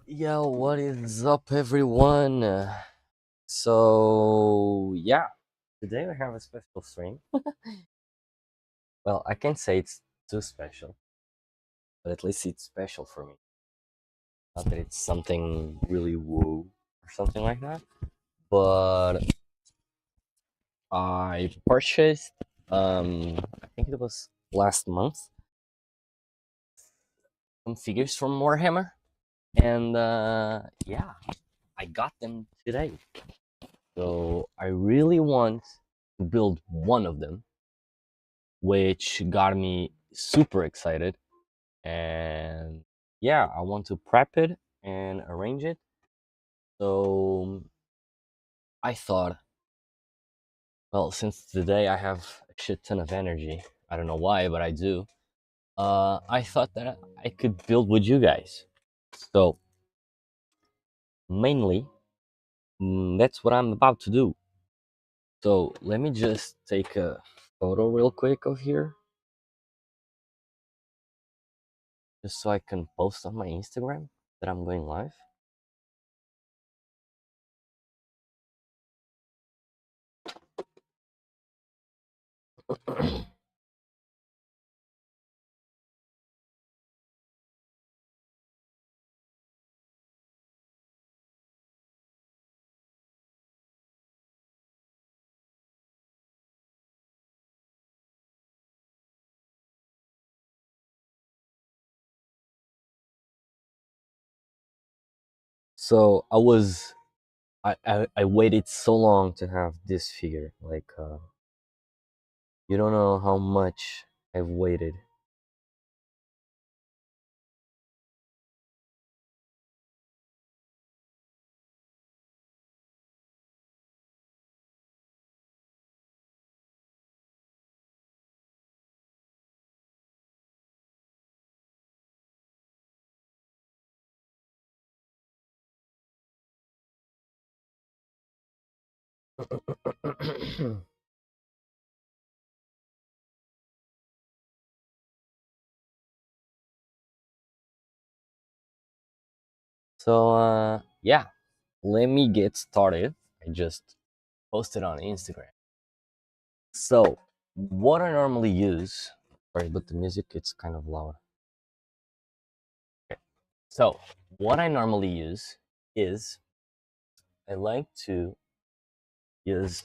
Yo, what is up, everyone? So, yeah, today we have a special stream. Well, I can't say it's too special, but at least it's special for me. Not that it's something really woo or something like that, but I purchased, I think it was last month, some figures from Warhammer, and yeah, I got them today. So I really want to build one of them, which got me super excited. And yeah, I want to prep it and arrange it. So I thought, well, since today I have a shit ton of energy, I don't know why, but I do. I thought that I could build with you guys. So mainly, that's what I'm about to do. So let me just take a photo real quick of here, just so I can post on my Instagram that I'm going live. So I waited so long to have this figure. Like you don't know how much I've waited. So yeah, let me get started. I just posted on Instagram. So what I normally use, sorry, but the music it's kind of loud. Okay. So what I normally use is I like to use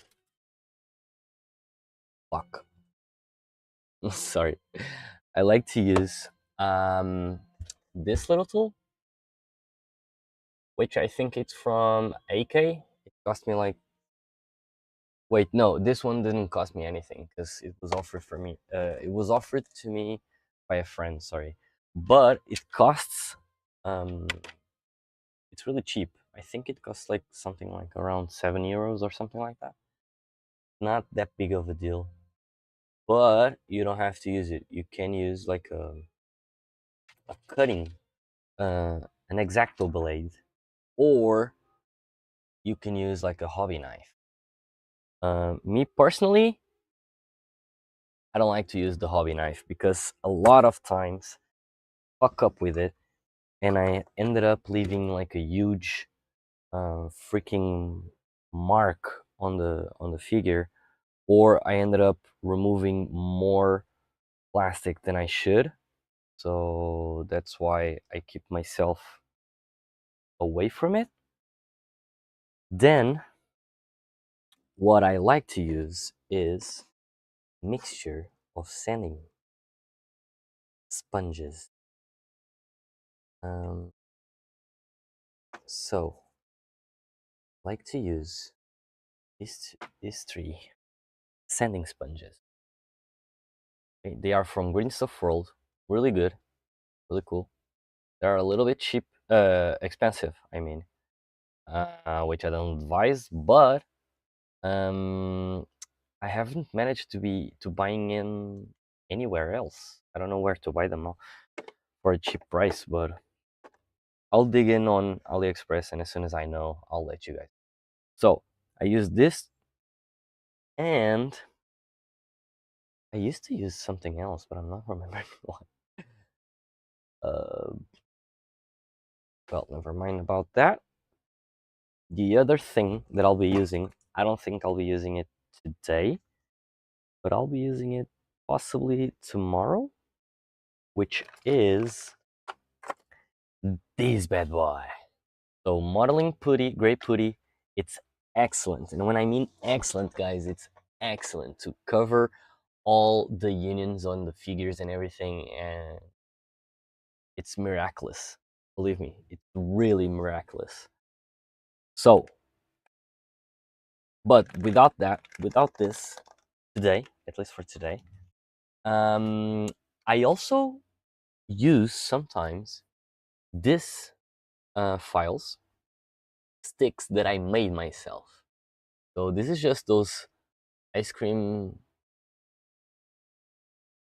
fuck. Sorry. I like to use this little tool, which I think it's from AK. It cost me like, wait, no, this one didn't cost me anything because it was offered for me. It was offered to me by a friend. Sorry, but it costs. Um, it's really cheap. I think it costs like something like around €7 or something like that. Not that big of a deal, but you don't have to use it. You can use like a cutting, an exacto blade, or you can use like a hobby knife. Me personally, I don't like to use the hobby knife because a lot of times fuck up with it, and I ended up leaving like a huge freaking mark on the figure, or I ended up removing more plastic than I should. So that's why I keep myself away from it. Then what I like to use is mixture of sanding. sponges. Um, so I like to use these three sanding sponges. Okay, they are from Green Stuff World. Really good, really cool. They're a little bit cheap, expensive. I mean, which I don't advise, but um, I haven't managed to buying in anywhere else. I don't know where to buy them now for a cheap price, but I'll dig in on AliExpress, and as soon as I know, I'll let you guys. So I use this, and I used to use something else, but I'm not remembering what. Uh, well, never mind about that. The other thing that I'll be using, I don't think I'll be using it today, but I'll be using it possibly tomorrow, which is this bad boy. So modeling putty, gray putty, it's excellent. And when I mean excellent, guys, it's excellent to cover all the unions on the figures and everything, and it's miraculous. Believe me, it's really miraculous. So, but without this, today, at least for today, um, I also use sometimes this files sticks that I made myself. So this is just those ice cream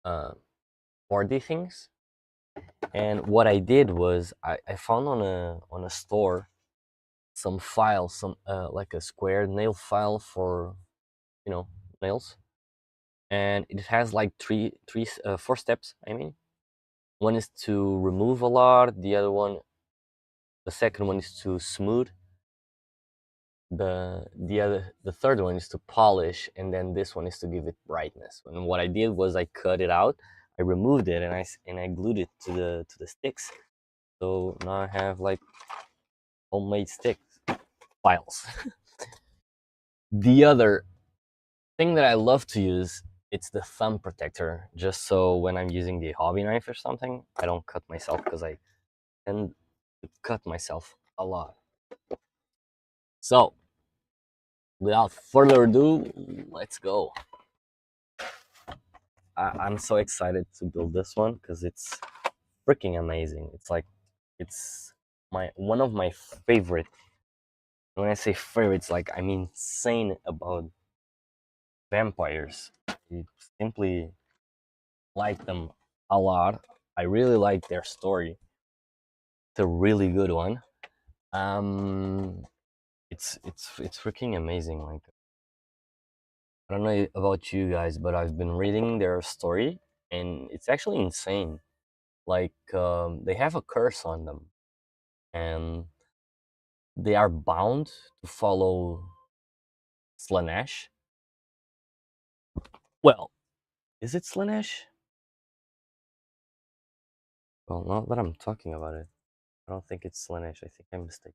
4D things. And what I did was I found on a store some files, some like a square nail file for nails, and it has like four steps. I mean, one is to remove a lot, the second one is to smooth, the third one is to polish, and then this one is to give it brightness. And what I did was I cut it out, I removed it, and I glued it to the sticks. So now I have like homemade stick files. The other thing that I love to use, it's the thumb protector, just so when I'm using the hobby knife or something, I don't cut myself, because I tend to cut myself a lot. So without further ado, let's go. I'm so excited to build this one because it's freaking amazing. It's like it's my one of my favorite. When I say favorites, like I'm insane about vampires. I simply like them a lot. I really like their story. It's a really good one. Um, it's freaking amazing. Like I don't know about you guys, but I've been reading their story, and it's actually insane. Like they have a curse on them, and they are bound to follow Slanesh. Well, is it Slanesh? Well, not that I'm talking about it. I don't think it's Slanesh. I think I'm mistaken.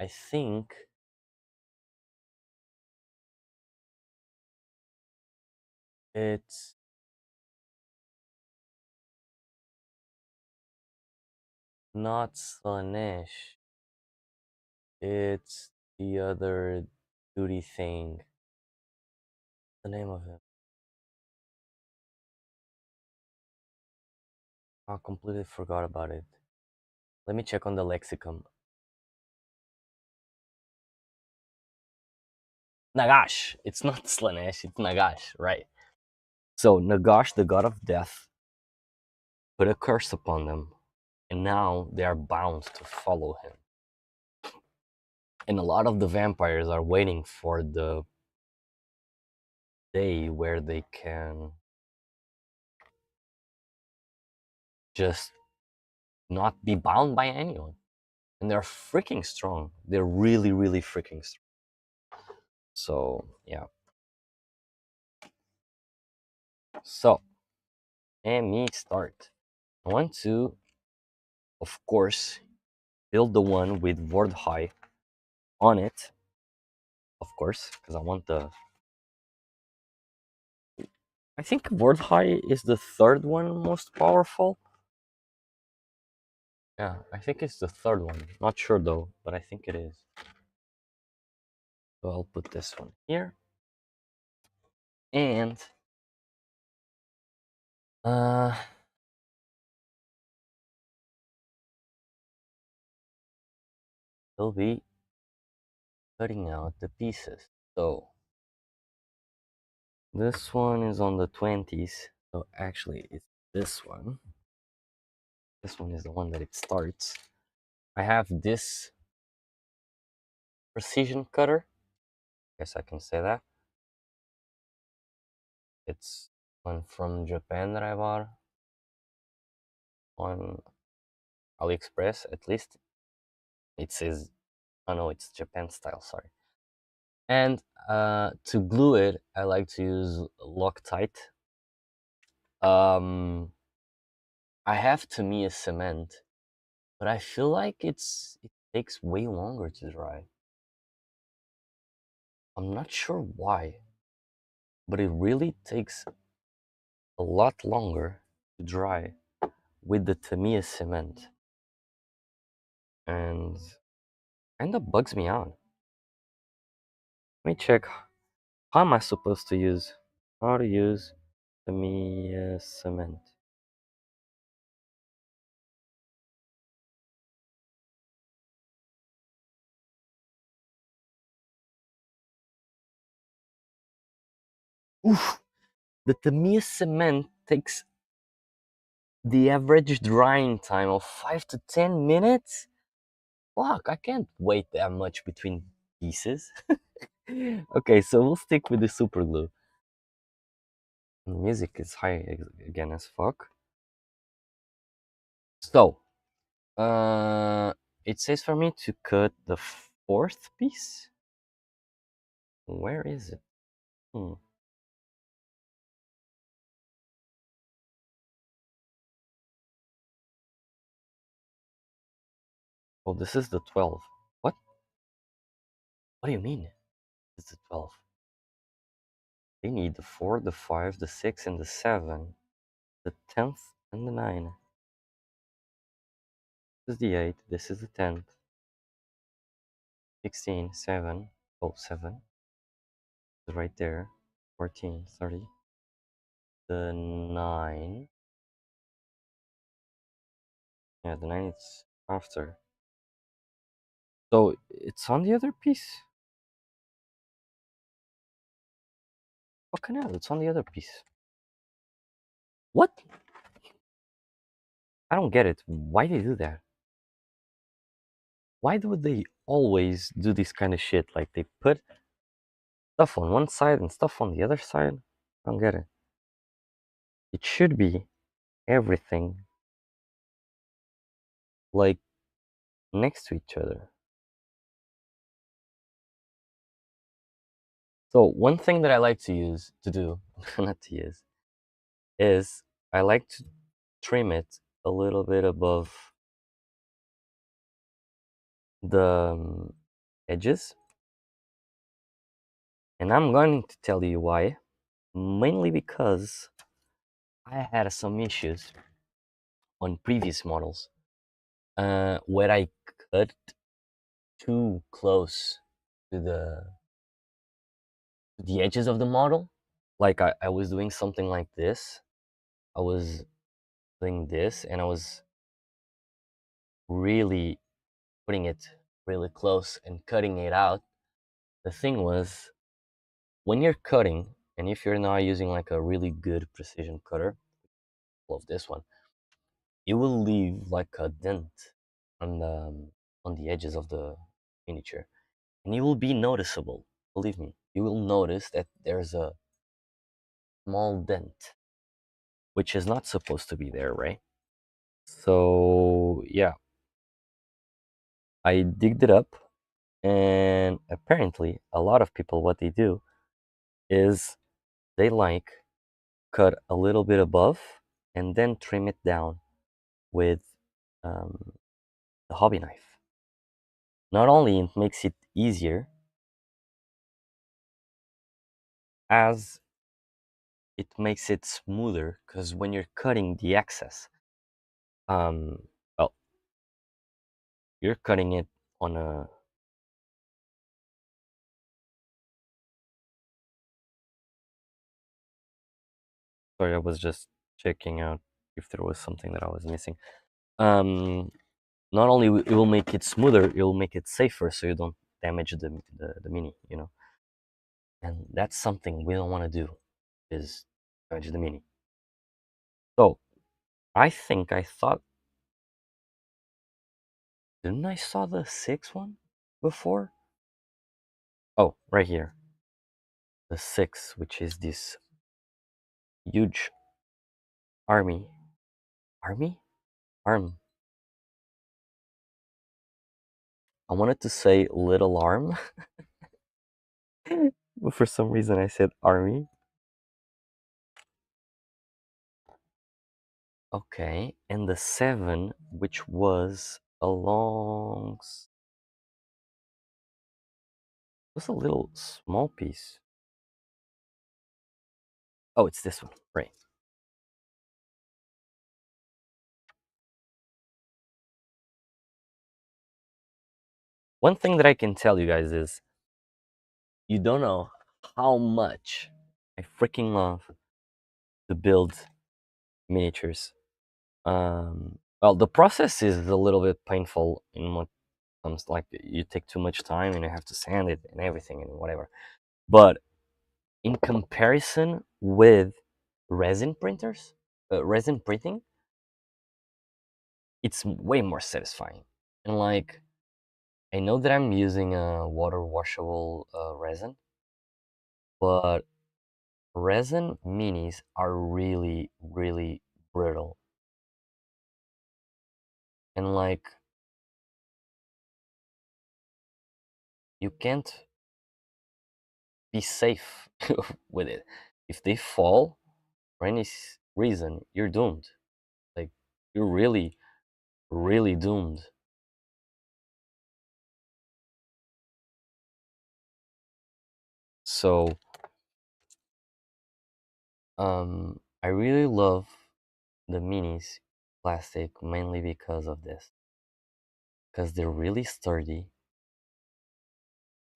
I think it's not Slanesh. It's the other duty thing. The name of him. I completely forgot about it. Let me check on the lexicon. Nagash. It's not Slanesh. It's Nagash, right? So Nagash, the god of death, put a curse upon them, and now they are bound to follow him. And a lot of the vampires are waiting for the day where they can just not be bound by anyone. And they're freaking strong. They're really, really freaking strong. So, yeah. So, let me start. I want to, of course, build the one with Vordhai on it. of course, because I want the. I think Wordhigh is the third one most powerful. Yeah, I think it's the third one. Not sure though, but I think it is. So I'll put this one here. And uh we'll be cutting out the pieces. So this one is on the 20s. So actually it's this one. This one is the one that it starts. I have this precision cutter. Guess I can say that. It's one from Japan that I bought on AliExpress, at least. It says, oh no, it's Japan style, sorry. And to glue it, I like to use Loctite. I have Tamiya cement, but I feel like it takes way longer to dry. I'm not sure why, but it really takes a lot longer to dry with the Tamiya cement, and kind of bugs me out. Let me check. How am I supposed to use? How to use Tamiya cement? Oof! The Tamiya cement takes the average drying time of 5 to 10 minutes? Fuck, I can't wait that much between pieces. Okay, so we'll stick with the super glue. The music is high again as fuck. So, uh, it says for me to cut the fourth piece. Where is it? Hmm. Oh, this is the 12. What? What do you mean? It's the 12. They need the 4, the 5, the 6, and the 7. The 10th and the 9. This is the 8. This is the 10th. 16, 7. Oh, 7. It's right there. 14, 30. The 9. Yeah, the 9 is after. So it's on the other piece. Fucking hell, it's on the other piece. What? I don't get it. Why they do that? Why do they always do this kind of shit? Like they put stuff on one side and stuff on the other side? I don't get it. It should be everything like next to each other. So one thing that I like to do, not to use, is I like to trim it a little bit above the edges, and I'm going to tell you why. Mainly because I had some issues on previous models where I cut too close to the edges of the model. Like I was doing something like this. I was doing this, and I was really putting it really close and cutting it out. The thing was, when you're cutting, and if you're not using like a really good precision cutter, love this one, it will leave like a dent on the edges of the miniature, and it will be noticeable. Believe me, you will notice that there's a small dent, which is not supposed to be there, right? So yeah, I digged it up, and apparently, a lot of people, what they do is they like cut a little bit above and then trim it down with um, the hobby knife. Not only it makes it easier, as it makes it smoother, because when you're cutting the excess, um, well, you're cutting it on a sorry, I was just checking out if there was something that I was missing. Um, Not only it will make it smoother, it will make it safer, so you don't damage the mini, you know. And that's something we don't want to do, is damage the mini. So I thought, didn't I saw the 6 one before? Oh, right here, the 6, which is this huge army, army, arm. I wanted to say little arm, but for some reason I said army. Okay, and the 7, which was was a little small piece. Oh, it's this one, right? One thing that I can tell you guys is, you don't know how much I freaking love to build miniatures. Well, the process is a little bit painful in what comes, like, you take too much time and you have to sand it and everything and whatever. But in comparison with resin printers, resin printing, it's way more satisfying. And like, I know that I'm using a water washable resin, but resin minis are really, really brittle. And like, you can't be safe with it. If they fall for any reason, you're doomed. Like, you're really, really doomed. So, I really love the minis plastic mainly because of this. Because they're really sturdy,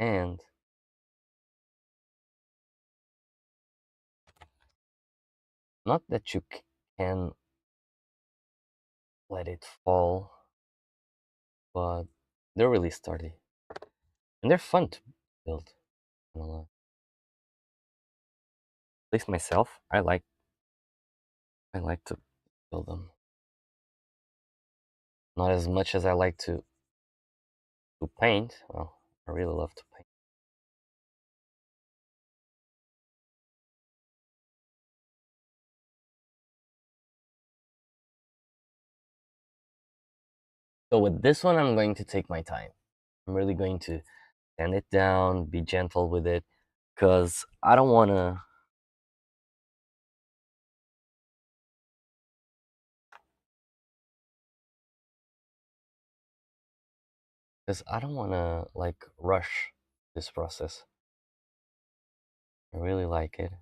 and not that you can let it fall, but they're really sturdy. And they're fun to build. At least myself, I like to build them. Not as much as I like to paint. Well, I really love to paint. So with this one, I'm going to take my time. I'm really going to sand it down, be gentle with it, because I don't want to. Because I don't want to like rush this process. I really like it.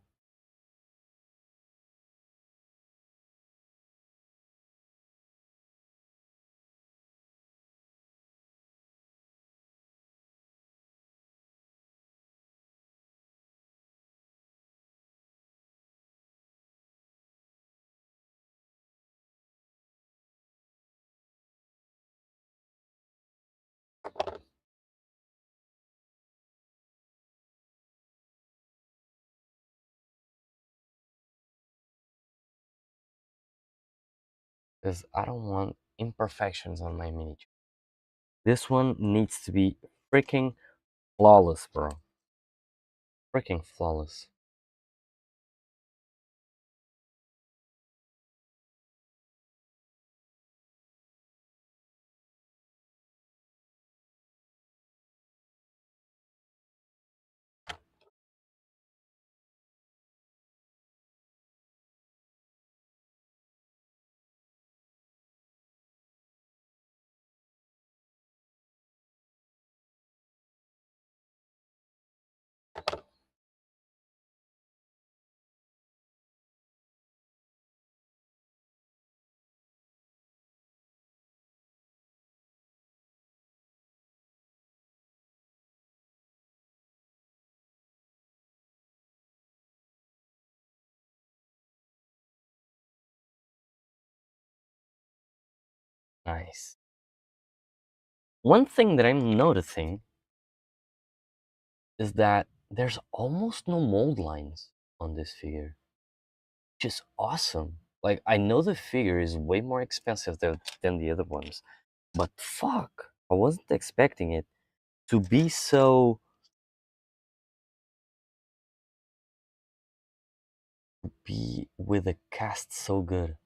Because I don't want imperfections on my miniature. This one needs to be freaking flawless, bro. Freaking flawless. Nice. One thing that I'm noticing is that there's almost no mold lines on this figure, which is awesome. Like, I know the figure is way more expensive than the other ones, but fuck, I wasn't expecting it to be with a cast so good.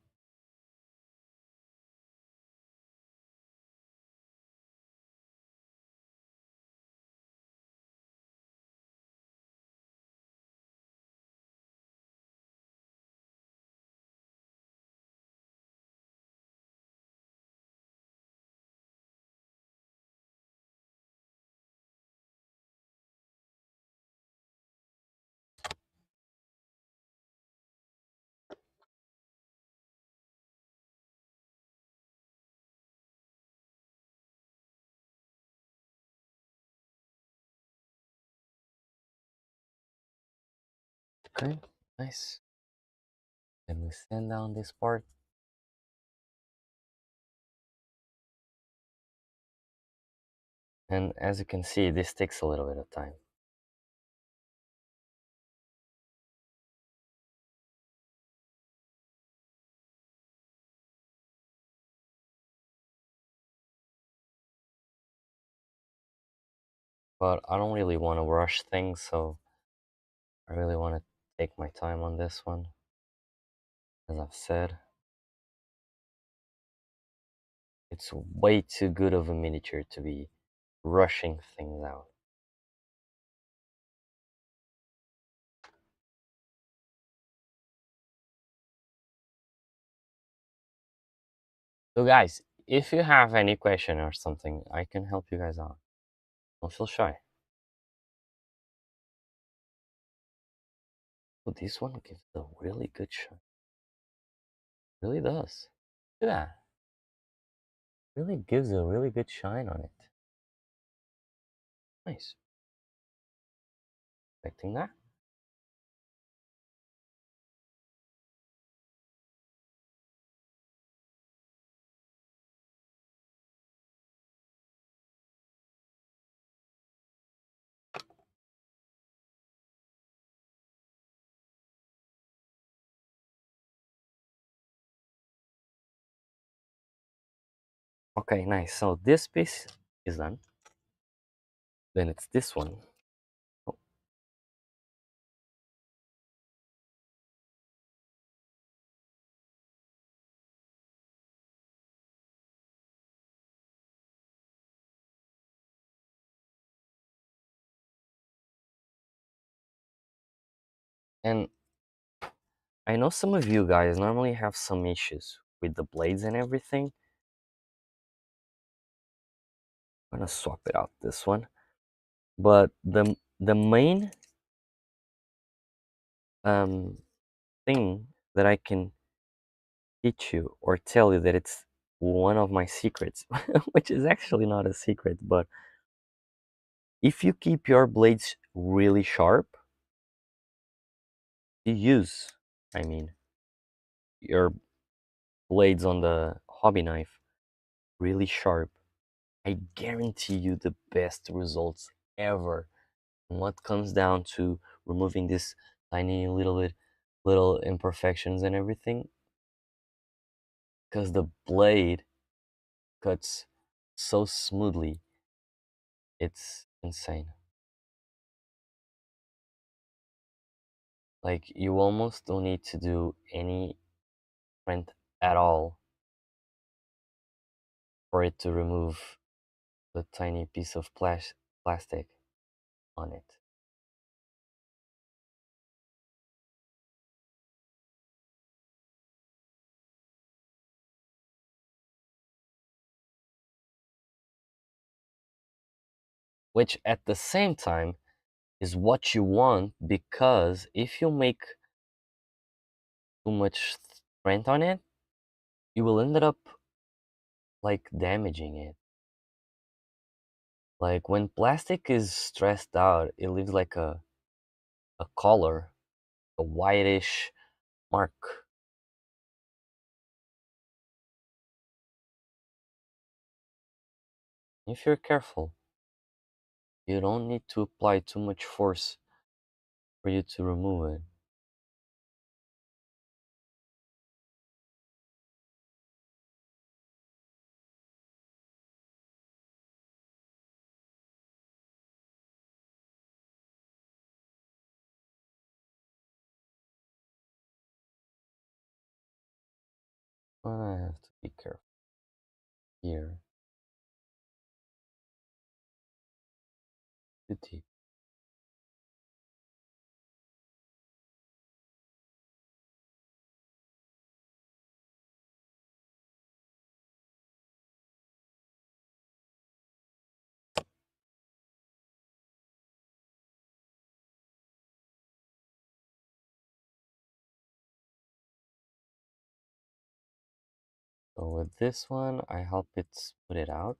Okay, nice. Then we sand down this part. And as you can see, this takes a little bit of time. But I don't really want to rush things, so I really want to take my time on this one. As I've said, it's way too good of a miniature to be rushing things out. So guys, if you have any question or something, I can help you guys out. Don't feel shy. Oh, this one gives a really good shot. Really does. Look at that. Really gives a really good shine on it. Nice. Expecting that. Okay, nice. So this piece is done. Then it's this one. Oh, and I know some of you guys normally have some issues with the blades and everything. I'm gonna swap it out this one. But the main thing that I can teach you or tell you that it's one of my secrets, which is actually not a secret, but if you keep your blades really sharp, you use, I mean, your blades on the hobby knife really sharp, I guarantee you the best results ever. And what comes down to removing this tiny little imperfections and everything, because the blade cuts so smoothly, it's insane. Like, you almost don't need to do any print at all for it to remove the tiny piece of plastic on it. Which at the same time is what you want, because if you make too much print on it, you will end up like damaging it. Like, when plastic is stressed out, it leaves like a color, a whitish mark. If you're careful, you don't need to apply too much force for you to remove it. I have to be careful here. Too deep. So with this one, I help it split it out.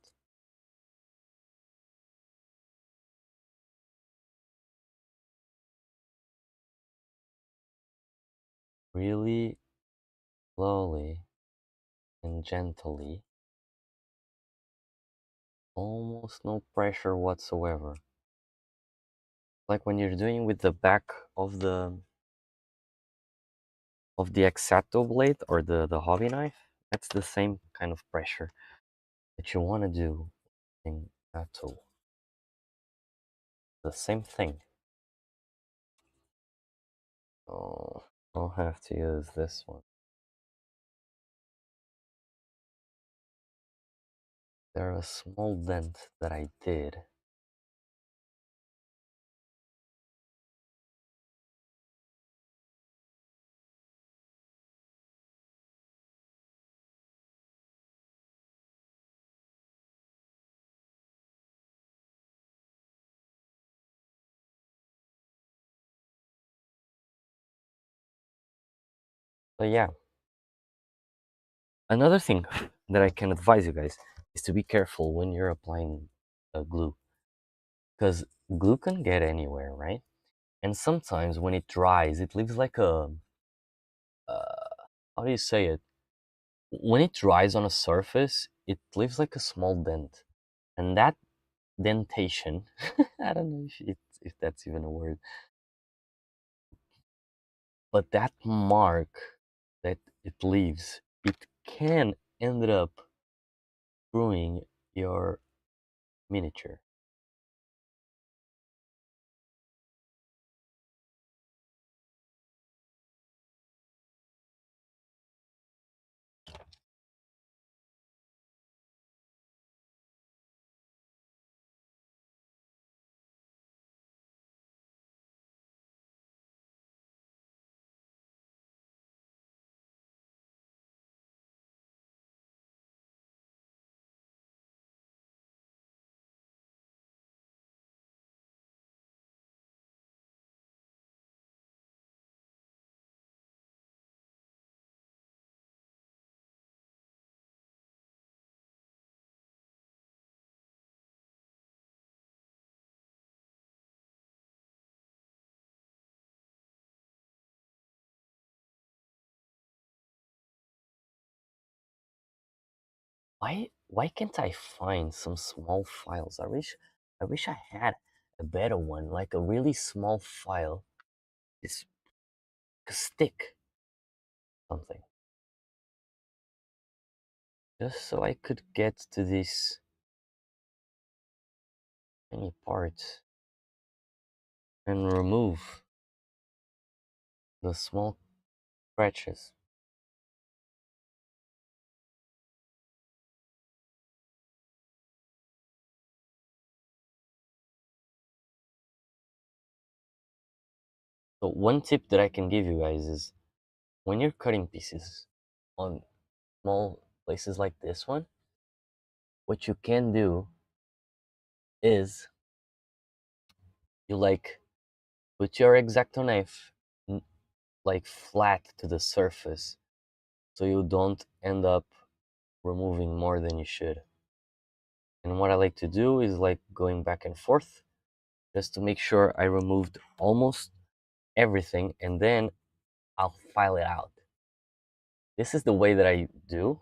Really slowly and gently. Almost no pressure whatsoever. Like when you're doing with the back of the X-Acto blade or the hobby knife, that's the same kind of pressure that you want to do in that tool. The same thing. Oh, I'll have to use this one. There's a small dent that I did. But yeah, another thing that I can advise you guys is to be careful when you're applying glue, because glue can get anywhere, right? And sometimes when it dries, it leaves like a how do you say it? When it dries on a surface, it leaves like a small dent, and that dentation, I don't know if that's even a word, but that mark that it leaves, it can end up ruining your miniature. Why can't I find some small files? I wish I had a better one, like a really small file. It's a stick something. Just so I could get to this tiny part and remove the small scratches. So one tip that I can give you guys is when you're cutting pieces on small places like this one, what you can do is you like put your X-Acto knife like flat to the surface so you don't end up removing more than you should. And what I like to do is like going back and forth just to make sure I removed almost everything, and then I'll file it out. This is the way that I do,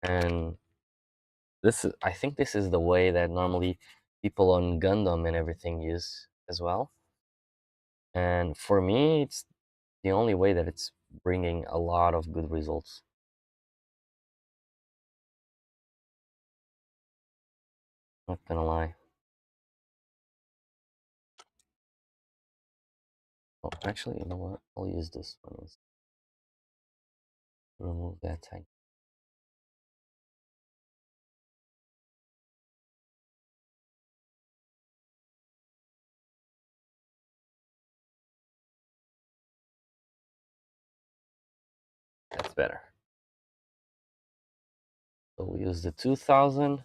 and I think this is the way that normally people on Gundam and everything use as well. And for me, it's the only way that it's bringing a lot of good results. Not gonna lie. Oh, actually, you know what? I'll use this one instead. Remove that tag. That's better. So we use the 2000.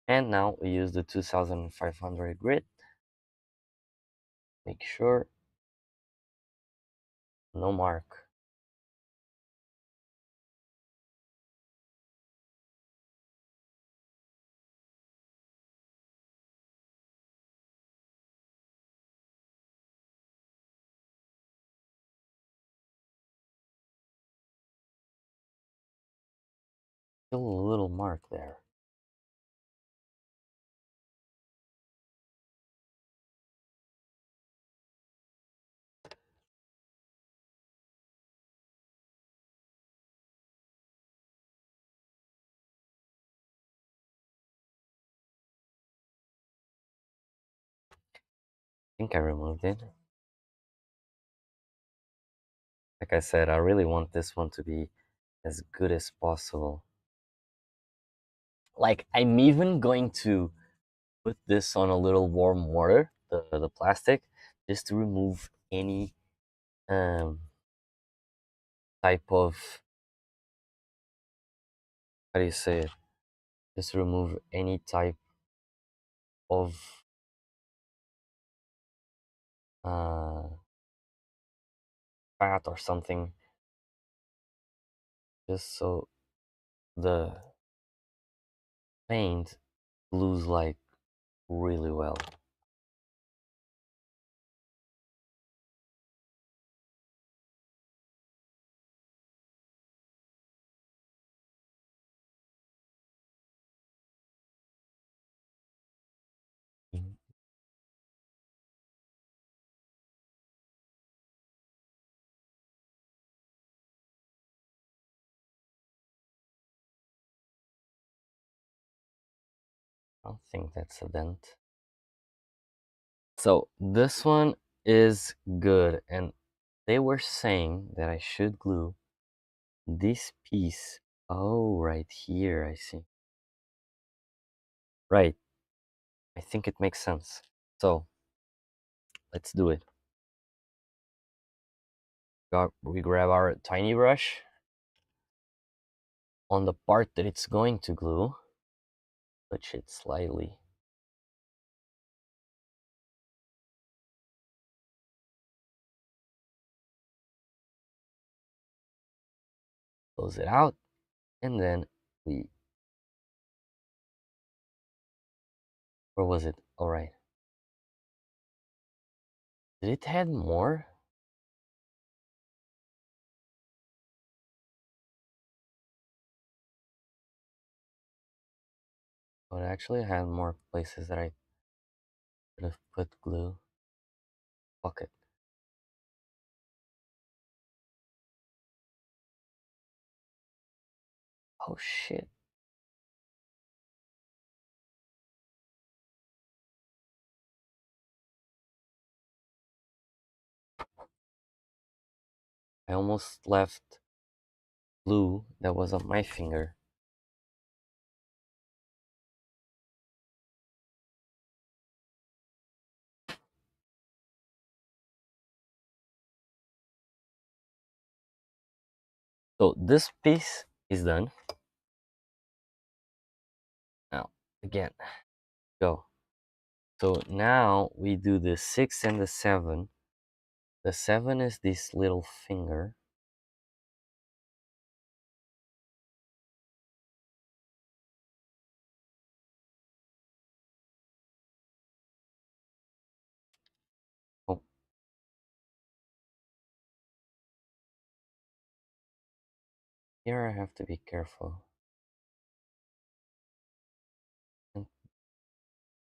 And now we use the 2500 grit. Make sure no mark. Still a little mark there. I think I removed it. Like I said, I really want this one to be as good as possible. Like, I'm even going to put this on a little warm water, the plastic, just to remove any um, type of, how do you say it? Just to remove any type of uh, fat or something, just so the paint glues like really well. Mhm. I don't think that's a dent. So this one is good, and they were saying that I should glue this piece. Oh, right here, I see. Right, I think it makes sense. So let's do it. We grab our tiny brush on the part that it's going to glue, touch it slightly. Close it out, and then we, where was it? All right. Did it had more? Oh, it actually had more places that I could have put glue. Fuck it. Oh shit. I almost left glue that was on my finger. So this piece is done. Now, again, go. So now we do the 6 and the 7 The 7 is this little finger. Oh, here I have to be careful. And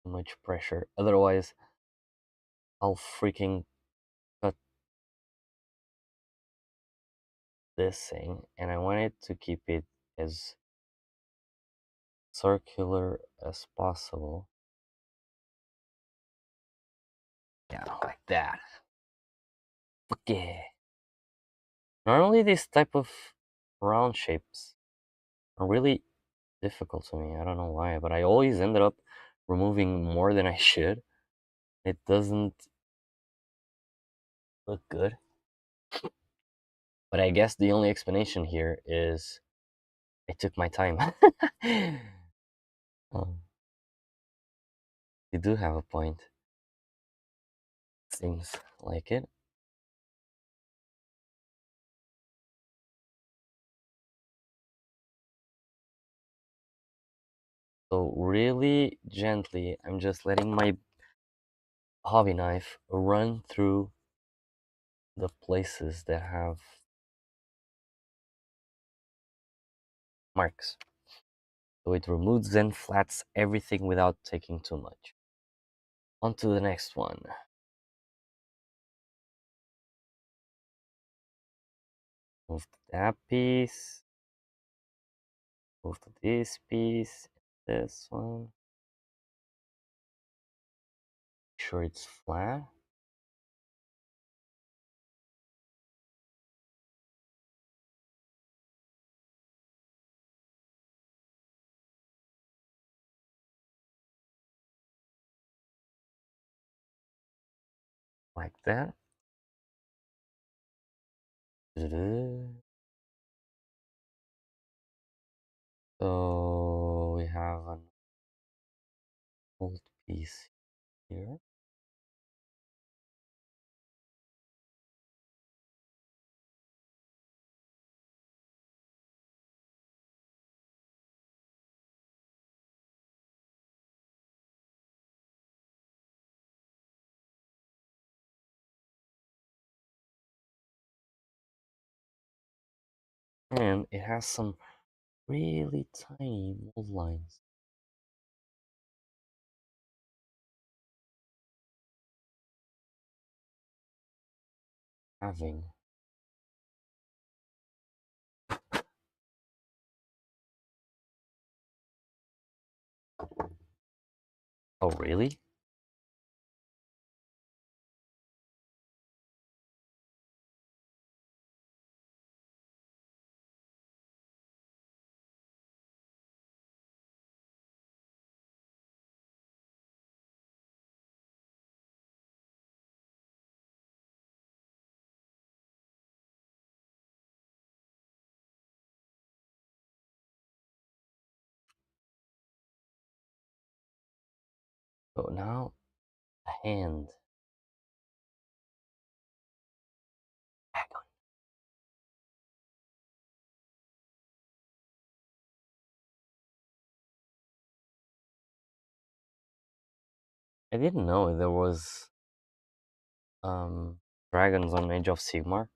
too much pressure. Otherwise, I'll freaking cut this thing. And I want it to keep it as circular as possible. Yeah, like that. Okay. Normally, these type of round shapes are really difficult to me. I don't know why, but I always ended up removing more than I should. It doesn't look good. But I guess the only explanation here is I took my time. um, you do have a point. Seems like it. So really gently, I'm just letting my hobby knife run through the places that have marks. So it removes and flats everything without taking too much. On to the next one. Move to that piece. Move to this piece. This one. Make sure it's flat. Like that. So we have an old piece here. And it has some really tiny mold lines. Having. Oh, really? So now a hand. I didn't know there was dragons on Age of Sigmar,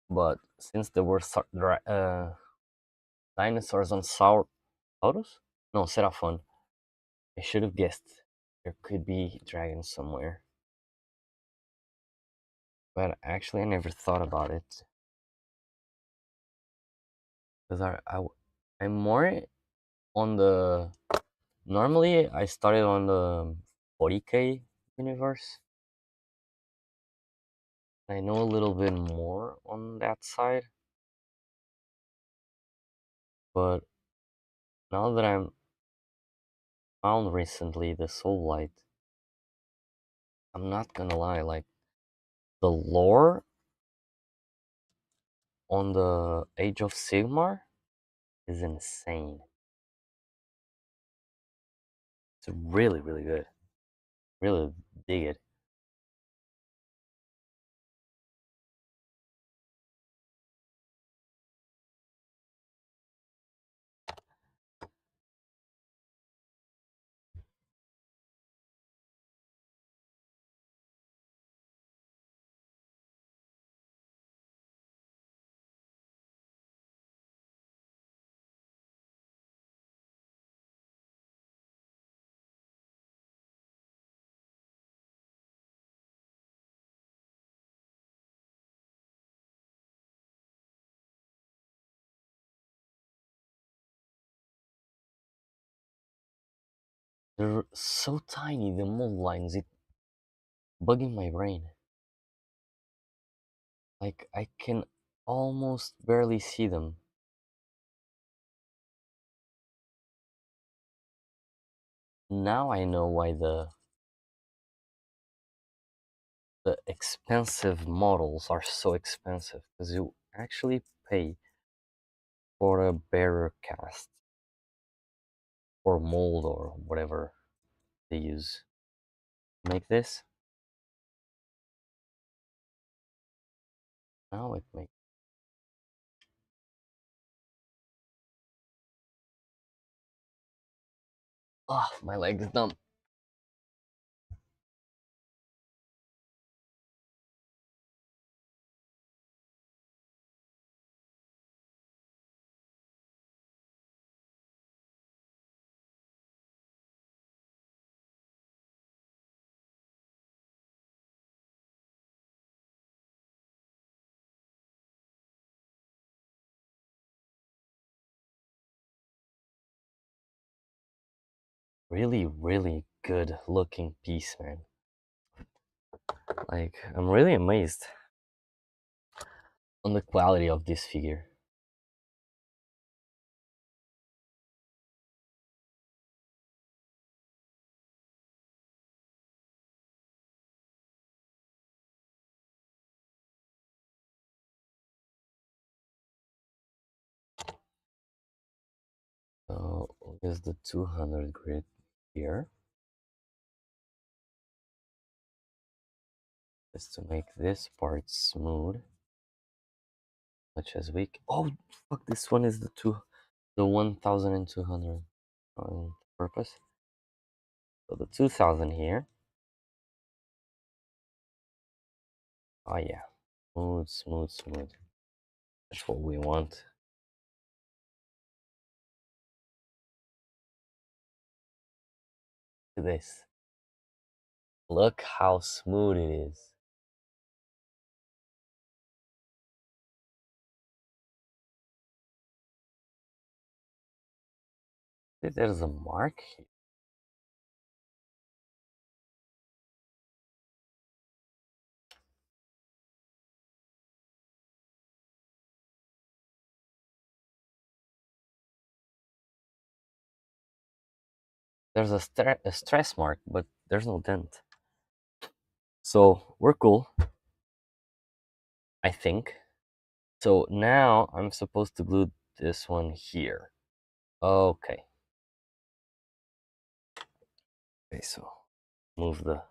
but since there were dinosaurs on Saurus? No, Seraphon. I should have guessed there could be dragons somewhere. But actually, I never thought about it. Because I'm more on the. Normally, I started on the 40k universe. I know a little bit more on that side. But now that I'm found recently the Soul Light, I'm not gonna lie, like the lore on the Age of Sigmar is insane. It's really, really good. Really dig it. They're so tiny, the mold lines, it bugging my brain. Like I can almost barely see them. Now I know why the expensive models are so expensive, because you actually pay for a bearer cast or mold or whatever they use to make this. Now it makes my leg is numb. Really, really good looking piece, man. Like I'm really amazed on the quality of this figure. So here's the 200 grit here, just to make this part smooth, much as we. Oh fuck! This one is the 1,200 on purpose. So the 2,000 here. Oh yeah, smooth, smooth, smooth. That's what we want. Look at this. Look how smooth it is. There's a mark here. There's a stress mark, but there's no dent. So we're cool, I think. So now I'm supposed to glue this one here. Okay. Okay, so move the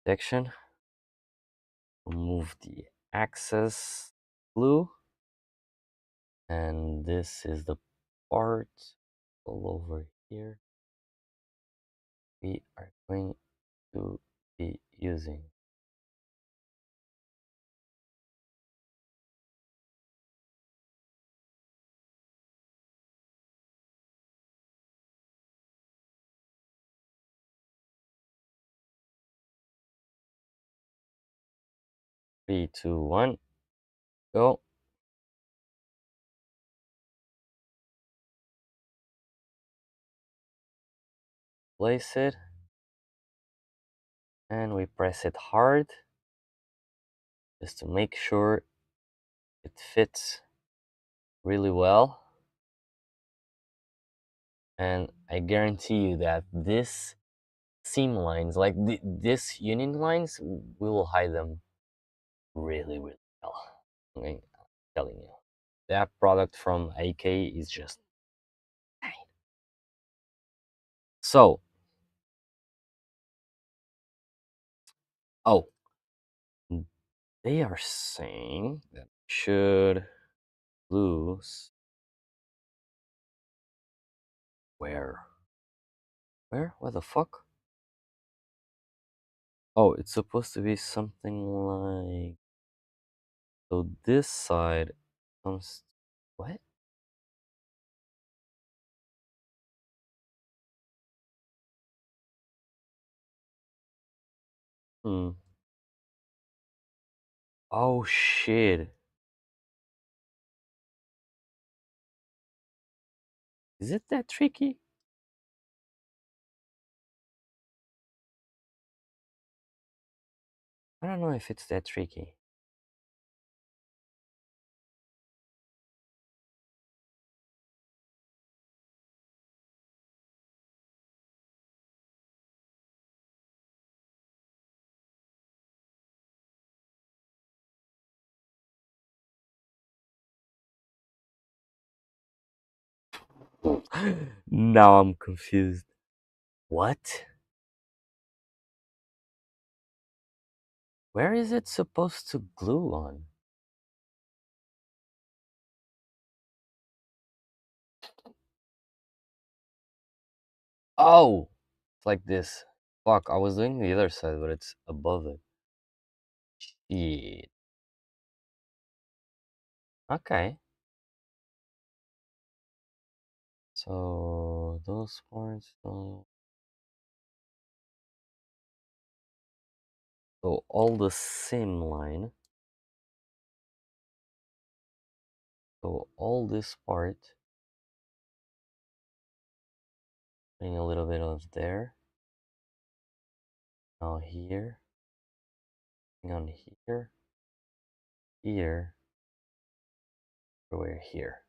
section, remove the excess glue, and this is the part all over here we are going to be using. 3, 2, 1, go. Place it, and we press it hard just to make sure it fits really well. And I guarantee you that this seam lines, like this union lines, we will hide them really, really well. I'm telling you, that product from AK is just fine. So, oh, they are saying that should lose where? Where? What the fuck? Oh, it's supposed to be something like, so this side comes, what? Hmm. Oh shit. Is it that tricky? I don't know if it's that tricky. Now I'm confused. What? Where is it supposed to glue on? Oh! It's like this. Fuck, I was doing the other side, but it's above it. Shit. Okay. So, those parts, so all the seam line. So all this part, putting a little bit of there. Now here, on here, here, everywhere here.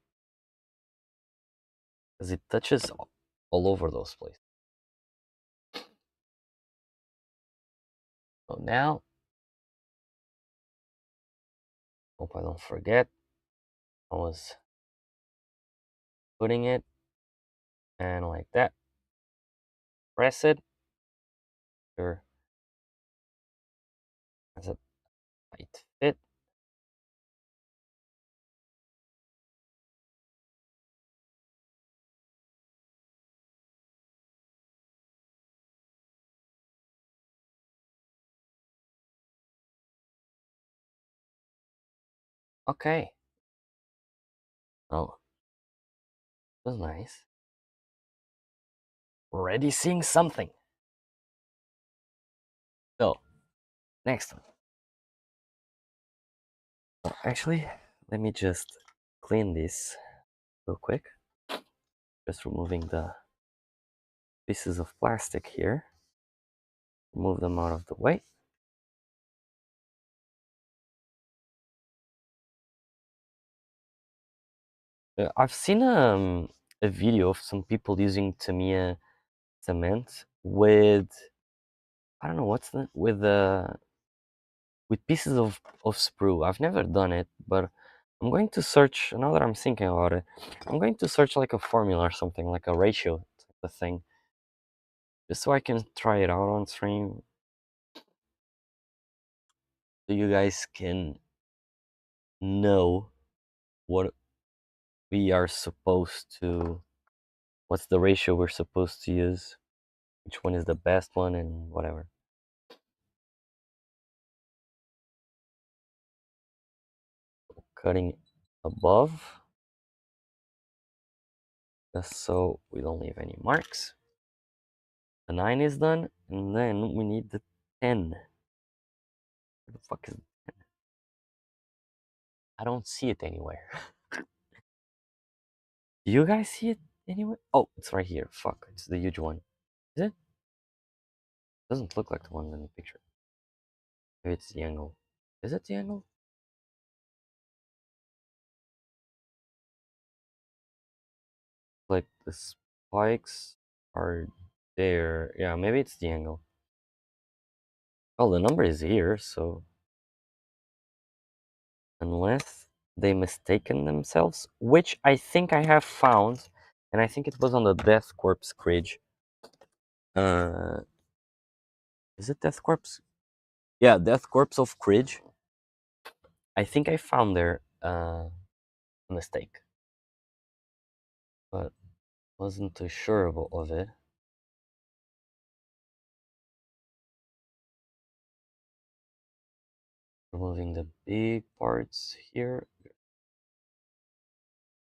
Because it touches all over those places. So now, hope I don't forget, I was putting it, and like that, press it, sure, as a tight fit. Okay. Oh, that's nice. Already seeing something. So, next one. Actually, let me just clean this real quick. Just removing the pieces of plastic here. Move them out of the way. I've seen a video of some people using Tamiya cement with, I don't know what's the with pieces of sprue. I've never done it, but I'm going to search. Now that I'm thinking about it, I'm going to search like a formula or something, like a ratio type of thing, just so I can try it out on stream. So you guys can know what we are supposed to, what's the ratio we're supposed to use, which one is the best one, and whatever. Cutting above, just so we don't leave any marks. The 9 is done, and then we need the 10. Where the fuck is it? I don't see it anywhere. Do you guys see it anywhere? Oh, it's right here. Fuck, it's the huge one. Is it? Doesn't look like the one in the picture. Maybe it's the angle. Is it the angle? Like the spikes are there. Yeah, maybe it's the angle. Oh, the number is here, so unless they mistaken themselves, which I think I have found, and I think it was on the Death Corpse Cridge. Uh, is it Death Corpse? Yeah, Death Corpse of Cridge. I think I found there a mistake, but wasn't too sure of it. Removing the big parts here.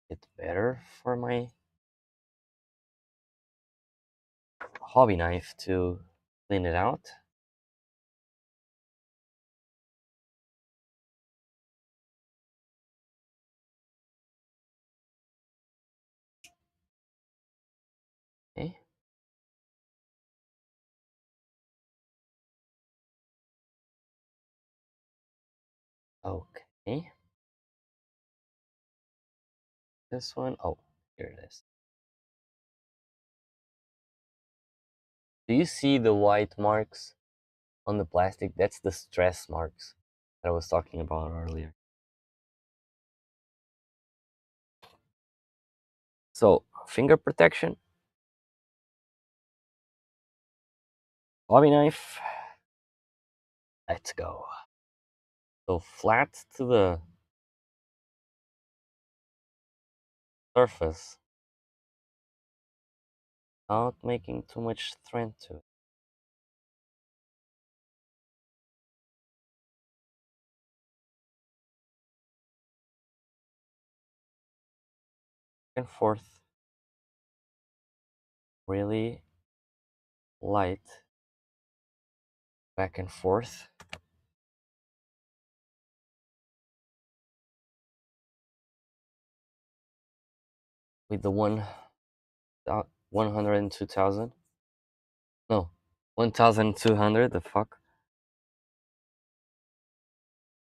It's better for my hobby knife to clean it out. Okay. Okay. This one, oh, here it is. Do you see the white marks on the plastic? That's the stress marks that I was talking about earlier. So, finger protection, hobby knife, let's go. So flat to the surface, without making too much strength to it. Back and forth, really light, back and forth. With the 100 and 2000. No, 1200, the fuck?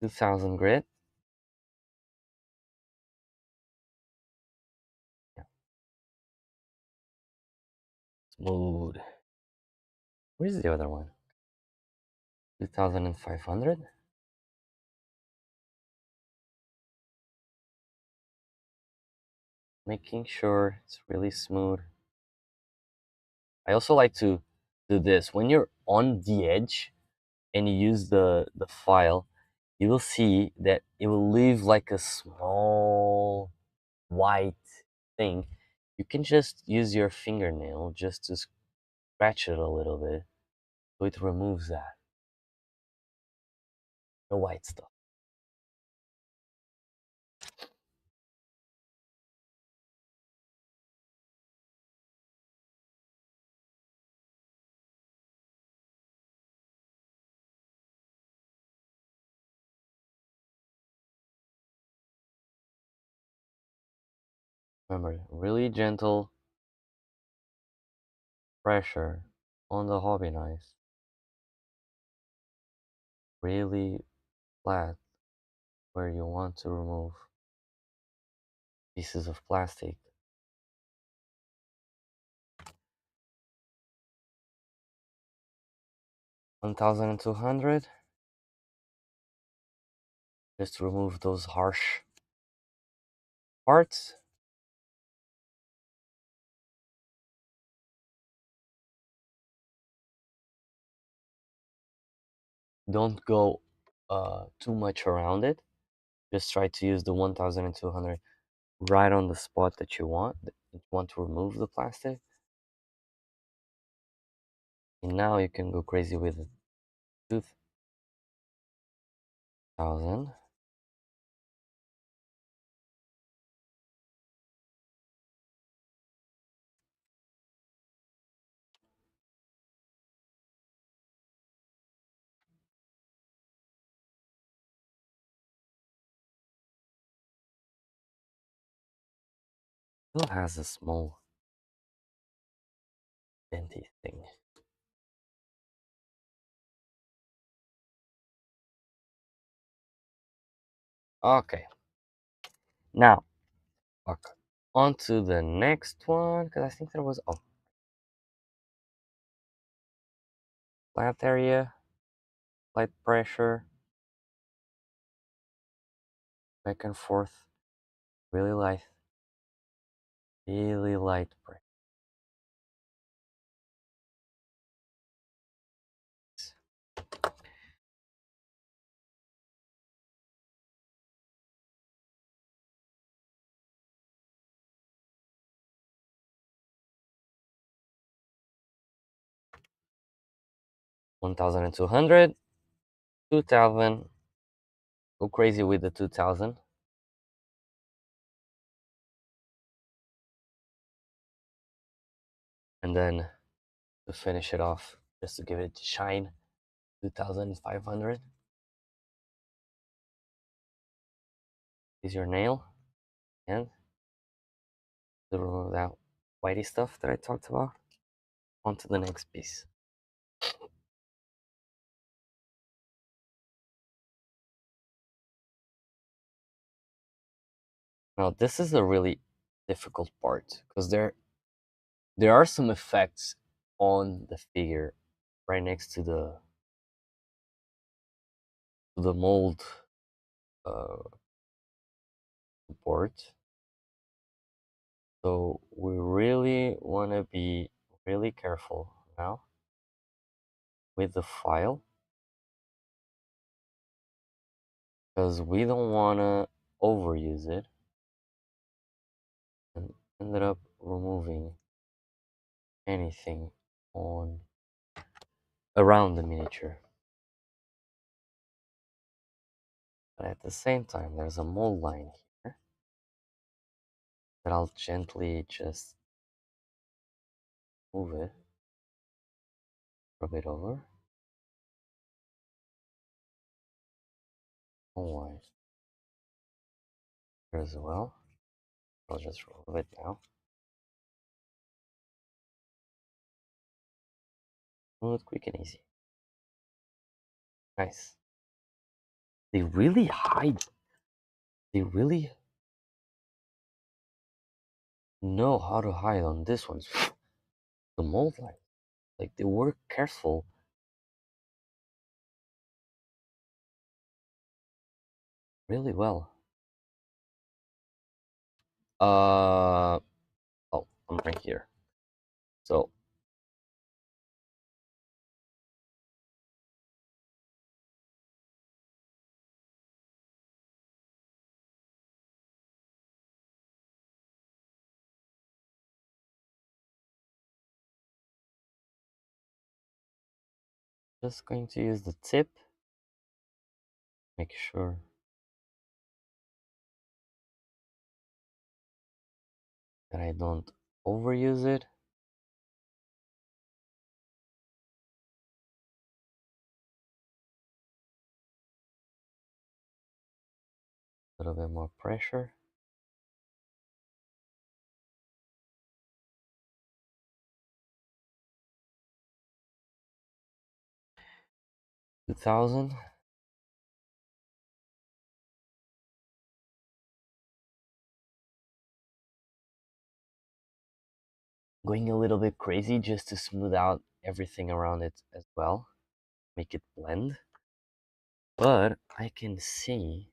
2000 grit. Yeah. Smooth. Where's the other one? 2500. Making sure it's really smooth. I also like to do this. When you're on the edge and you use the file, you will see that it will leave like a small white thing. You can just use your fingernail just to scratch it a little bit, so it removes that, the white stuff. Remember, really gentle pressure on the hobby knife, really flat where you want to remove pieces of plastic. 1200. Just remove those harsh parts. Don't go too much around it. Just try to use the 1200 right on the spot that you want to remove the plastic. And now you can go crazy with 2000. Still has a small denty thing. Okay, now okay. On to the next one, because I think there was flat area, light pressure, back and forth, really light pressure. 1200, 2000. Go crazy with the 2000. And then to finish it off, just to give it a shine, 2500. Is your nail and to remove that whitey stuff that I talked about. Onto the next piece. Now this is a really difficult part because there are some effects on the figure right next to the mold board. So we really want to be really careful now with the file because we don't want to overuse it and ended up removing anything on around the miniature. But at the same time, there's a mold line here that I'll gently just move it, rub it over. Oh, here as well. I'll just remove it now. Smooth, quick, and easy. Nice. They really hide. They really know how to hide on this one. The mold line. Like they were careful really well. Oh, I'm right here. So just going to use the tip. Make sure that I don't overuse it. A little bit more pressure. 2000. Going a little bit crazy just to smooth out everything around it as well. Make it blend. But I can see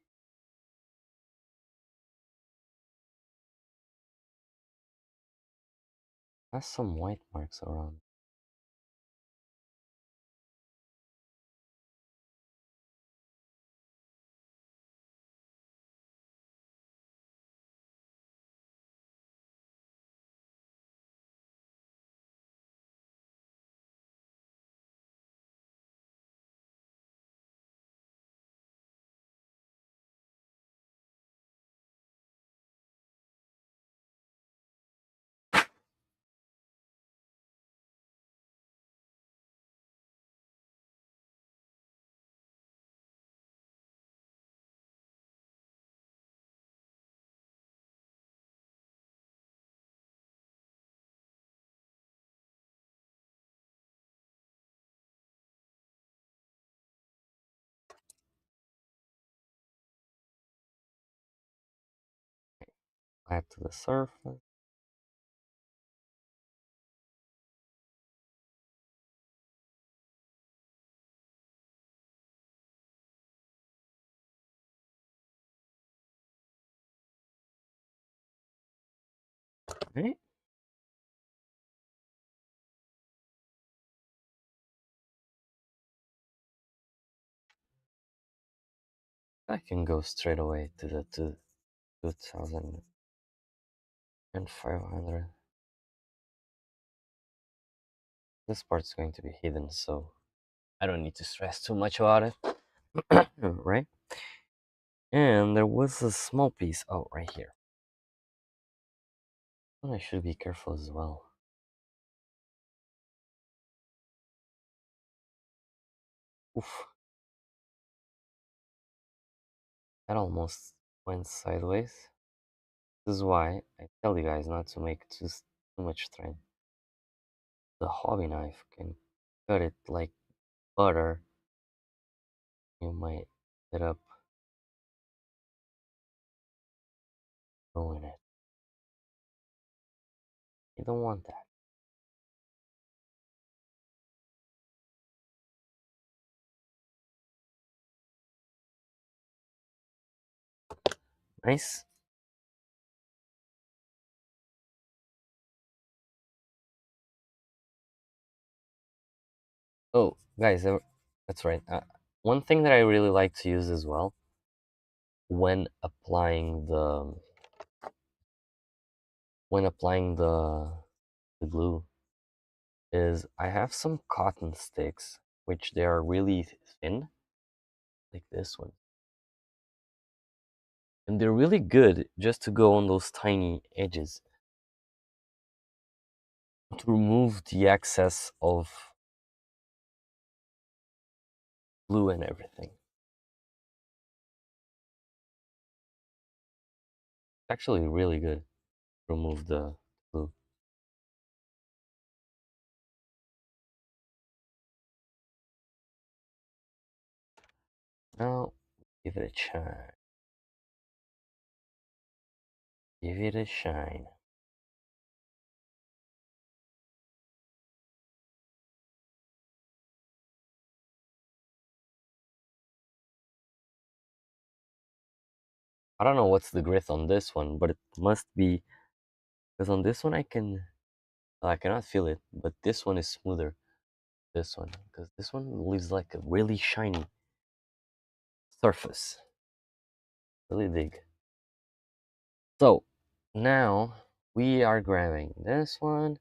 has some white marks around. Add to the surface. Okay. I can go straight away to the 2000 and 500. This part's going to be hidden, so I don't need to stress too much about it. Right? And there was a small piece. Oh, right here. And I should be careful as well. Oof. That almost went sideways. This is why I tell you guys not to make too much strain. The hobby knife can cut it like butter. You might end up ruin it. You don't want that. Nice. Oh, guys, that's right. One thing that I really like to use as well when applying the glue is I have some cotton sticks, which they are really thin, like this one. And they're really good just to go on those tiny edges to remove the excess of glue and everything. It's actually really good to remove the glue. Now, give it a shine. Give it a shine. I don't know what's the grit on this one, but it must be because on this one I cannot feel it, but this one is smoother. This one, because this one leaves like a really shiny surface. Really dig. So now we are grabbing this one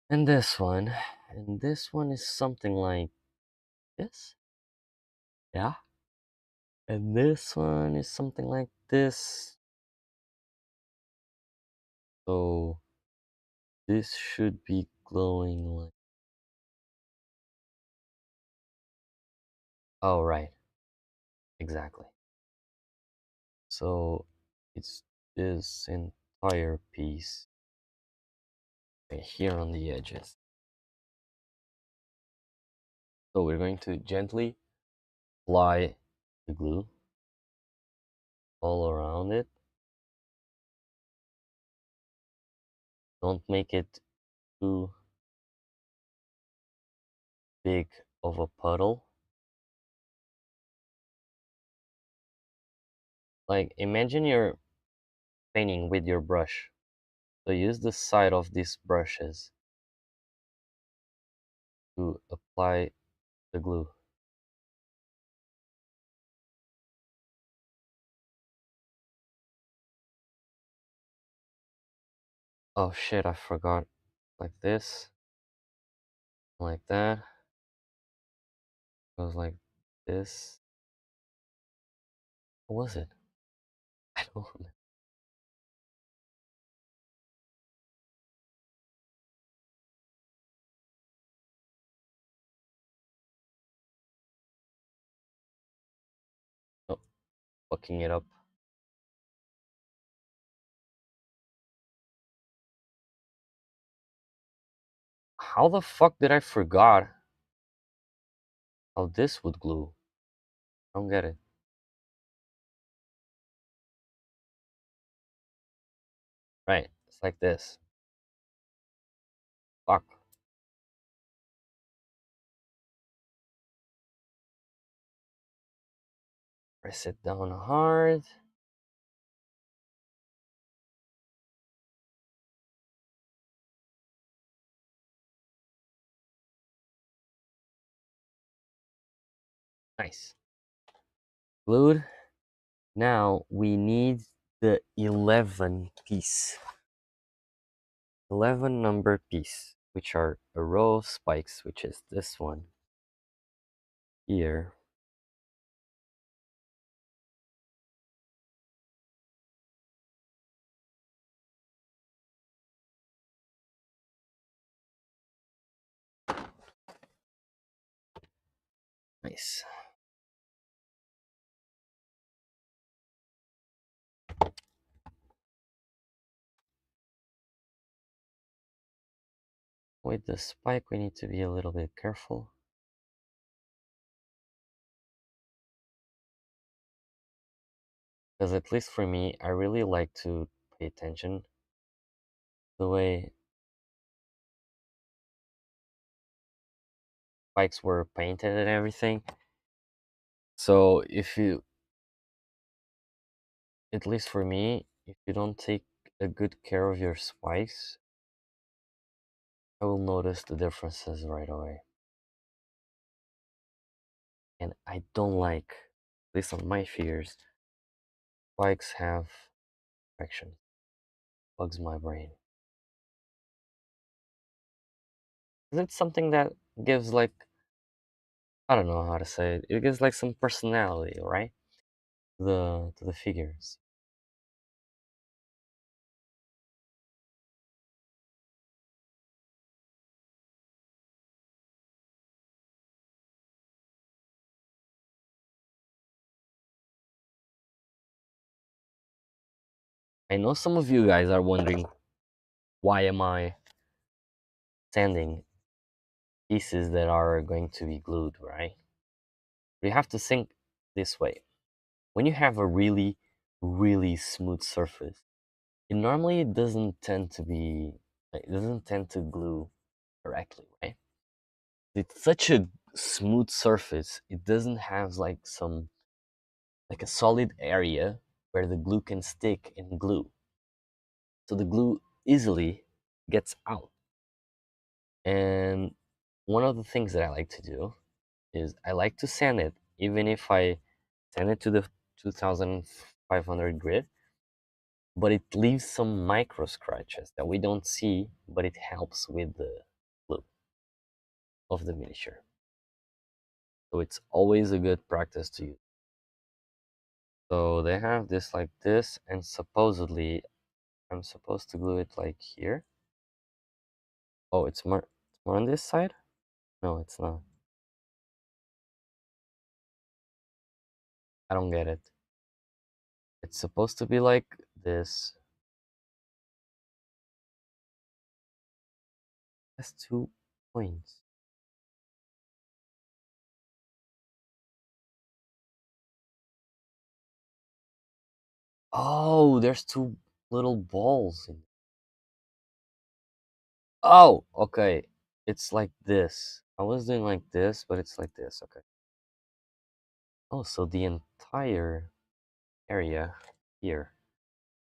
and this one, and this one is something like this. Yeah. And this one is something like this. So this should be glowing like. Oh, right. Exactly. So it's this entire piece right here on the edges. So we're going to gently apply the glue all around it. Don't make it too big of a puddle. Like imagine you're painting with your brush. So use the side of these brushes to apply the glue. Oh shit, I forgot. Like this, like that. Goes like this. What was it? I don't remember. Oh, fucking it up. How the fuck did I forgot how this would glue? I don't get it. Right, it's like this. Fuck. Press it down hard. Nice. Glued. Now we need the 11 piece. 11 number piece, which are a row of spikes, which is this one here. Nice. With the spike, we need to be a little bit careful. Because at least for me, I really like to pay attention to the way bikes were painted and everything. So if you, at least for me, if you don't take a good care of your spikes, I will notice the differences right away. And I don't like, at least on my fears, spikes have action. Bugs my brain. 'Cause it's something that gives like, I don't know how to say it. It gives like some personality, right? To the figures. I know some of you guys are wondering, why am I sanding pieces that are going to be glued, right? You have to think this way. When you have a really, really smooth surface, it normally doesn't tend to be, it doesn't tend to glue correctly, right? It's such a smooth surface, it doesn't have like some, like a solid area where the glue can stick and glue. So the glue easily gets out. And one of the things that I like to do is I like to sand it, even if I sand it to the 2500 grit, but it leaves some micro scratches that we don't see, but it helps with the look of the miniature. So it's always a good practice to use. So they have this like this, and supposedly I'm supposed to glue it like here. Oh, it's more on this side? No, it's not. I don't get it. It's supposed to be like this. Has 2 points. Oh, there's two little balls in. Oh, okay. It's like this. I was doing like this, but it's like this. Okay. Oh, so the entire area here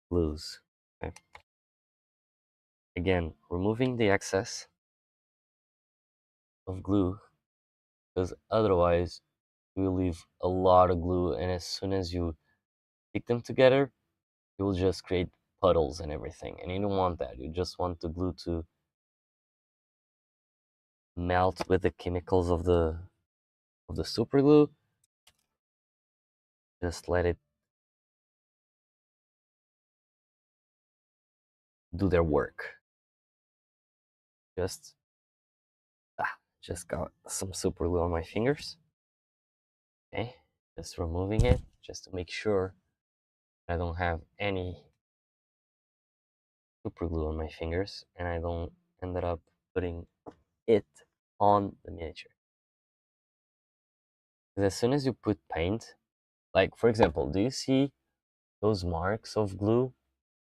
glues. Okay. Again, removing the excess of glue, because otherwise you will leave a lot of glue, and as soon as you stick them together, you will just create puddles and everything. And you don't want that. You just want the glue to melt with the chemicals of the super glue. Just let it do their work. Just just got some super glue on my fingers. Okay, just removing it just to make sure I don't have any super glue on my fingers and I don't ended up putting it on the miniature. Because as soon as you put paint, like for example, do you see those marks of glue?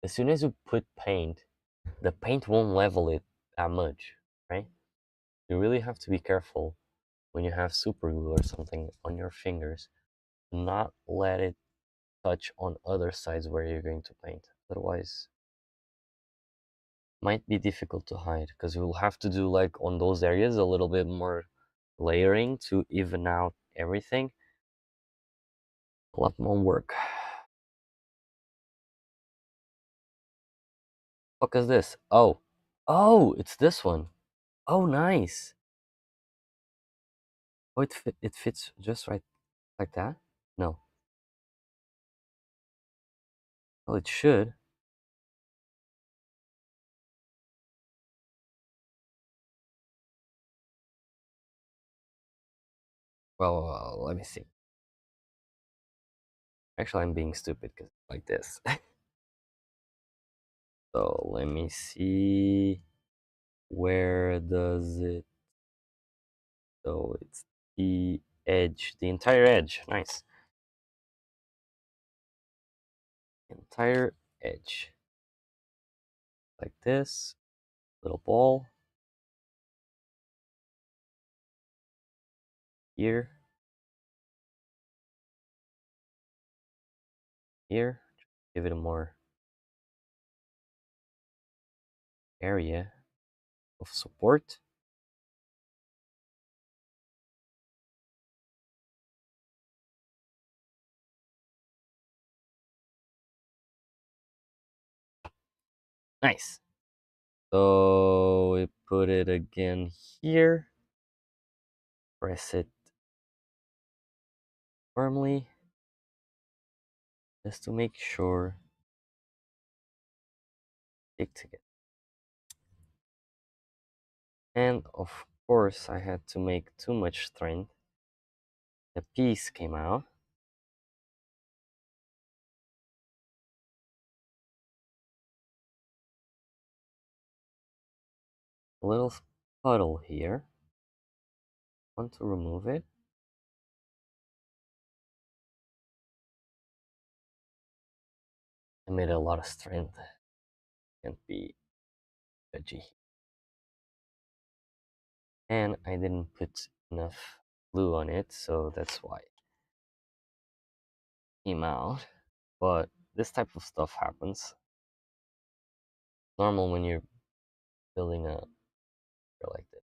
As soon as you put paint, the paint won't level it that much, right? You really have to be careful when you have super glue or something on your fingers. Not let it touch on other sides where you're going to paint. Otherwise, might be difficult to hide because you'll have to do like on those areas a little bit more layering to even out everything. A lot more work. What is this? Oh, oh, it's this one. Oh, nice. Oh, it fits just right like that. No, well, it should. Well, let me see. Actually, I'm being stupid because like this. So let me see. Where does it? So it's the edge, the entire edge. Nice. entire edge like this, little ball here, here, give it a more area of support. Nice. So we put it again here, press it firmly, just to make sure stick together. And of course I had to make too much strength. The piece came out. A little puddle here. Want to remove it. I made a lot of strength. Can't be judgy. And I didn't put enough glue on it, so that's why it came out. But this type of stuff happens. Normal when you're building a like this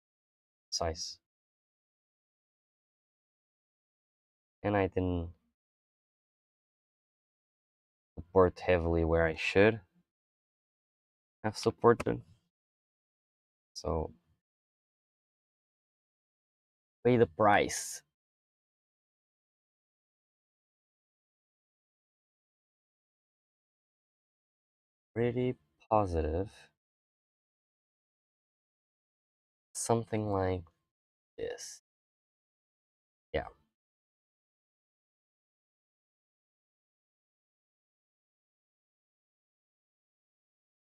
size. And I didn't support heavily where I should have supported. So pay the price. Pretty positive. Something like this. Yeah.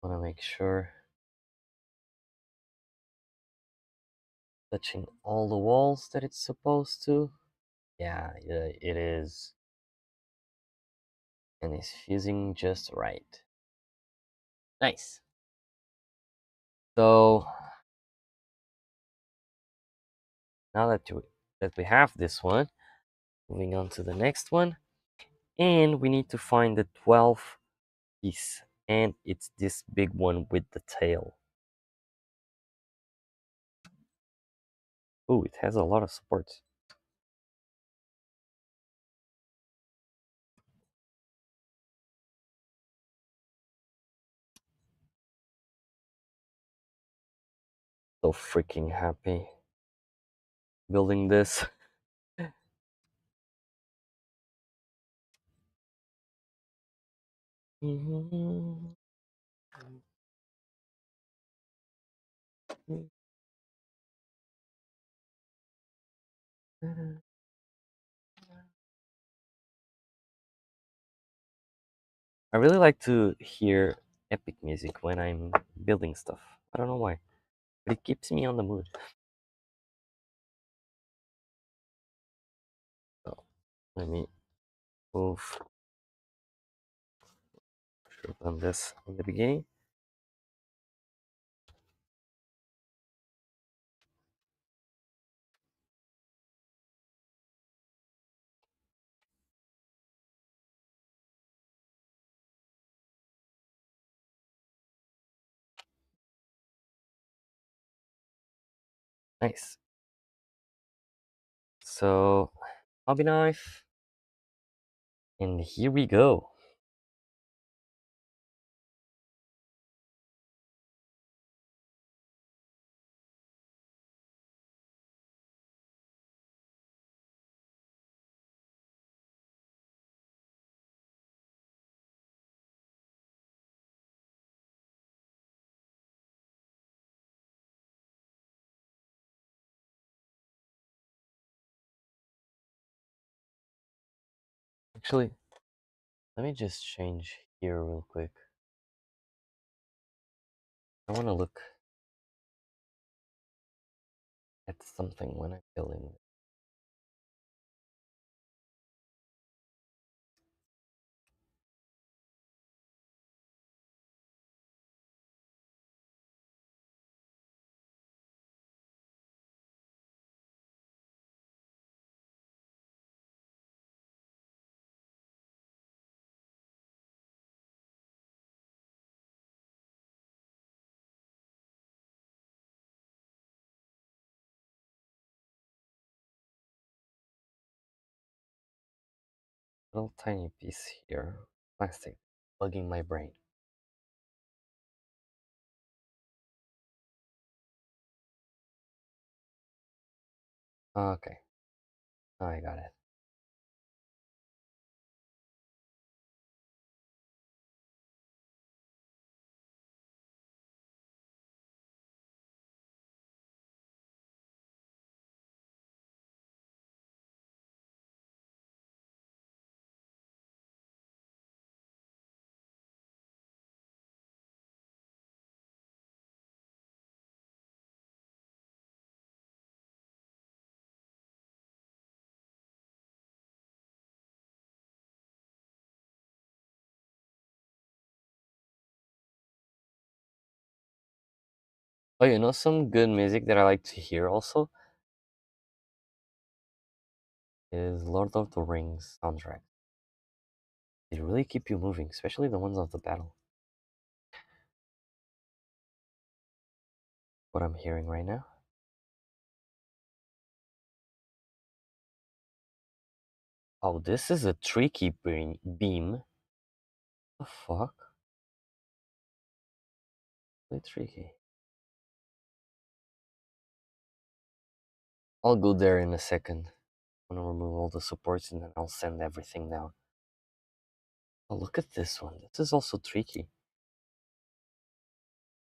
Want to make sure touching all the walls that it's supposed to. Yeah, it is. And it's fusing just right. Nice. So now that we have this one, moving on to the next one, and we need to find the 12th piece, and it's this big one with the tail. Oh, it has a lot of supports. So freaking happy building this. I really like to hear epic music when I'm building stuff. I don't know why, but it keeps me on the mood. So let me move. Should have done this in the beginning. Nice. So hobby knife, and here we go. Actually, let me just change here real quick. I want to look at something when I'm building. Little tiny piece here. Plastic. Bugging my brain. Okay. I got it. Oh, you know some good music that I like to hear also is Lord of the Rings soundtrack. They really keep you moving, especially the ones of the battle. What I'm hearing right now. Oh, this is a tricky beam. The fuck? Really tricky. I'll go there in a second. I'm gonna remove all the supports and then I'll send everything down. Oh, look at this one. This is also tricky.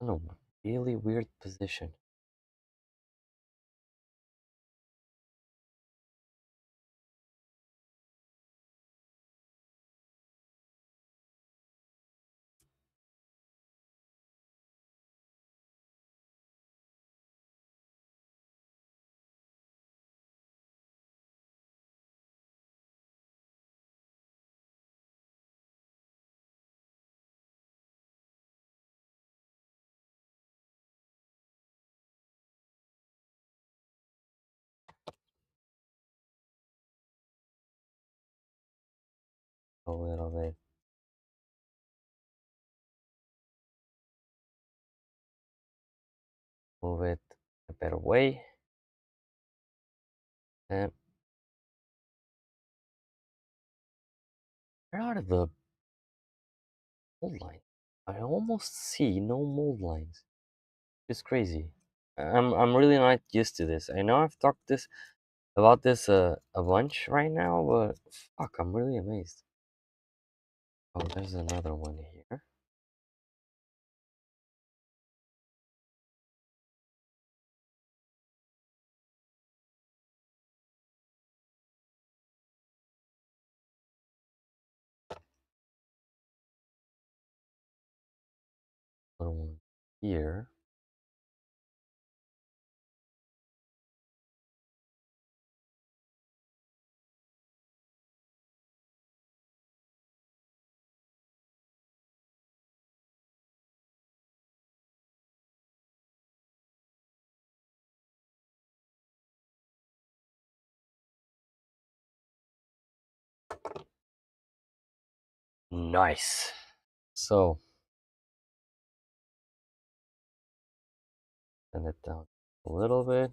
In a really weird position. A little bit. Move it a better way. And where are the mold lines? I almost see no mold lines. It's crazy. I'm really not used to this. I know I've talked this about this a bunch right now, but fuck, I'm really amazed. Oh, there's another one here. Another one here. Nice. So, send it down a little bit.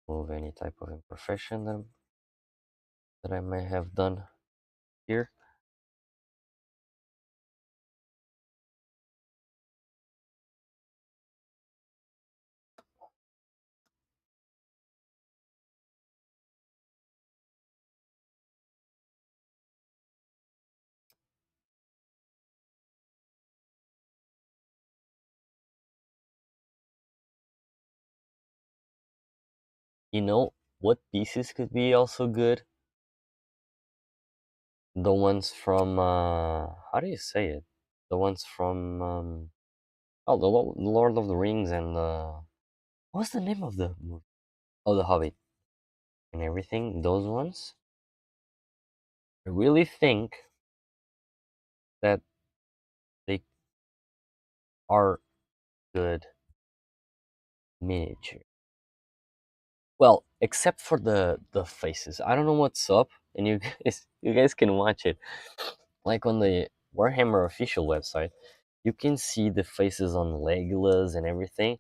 Move any type of imperfection that I may have done here. You know what pieces could be also good? The ones from how do you say it? The ones from oh, the Lord of the Rings and what's the name of the movie? Oh, The Hobbit and everything. Those ones. I really think that they are good miniature. Well, except for the faces. I don't know what's up, and you guys can watch it. Like on the Warhammer official website, you can see the faces on Legolas and everything.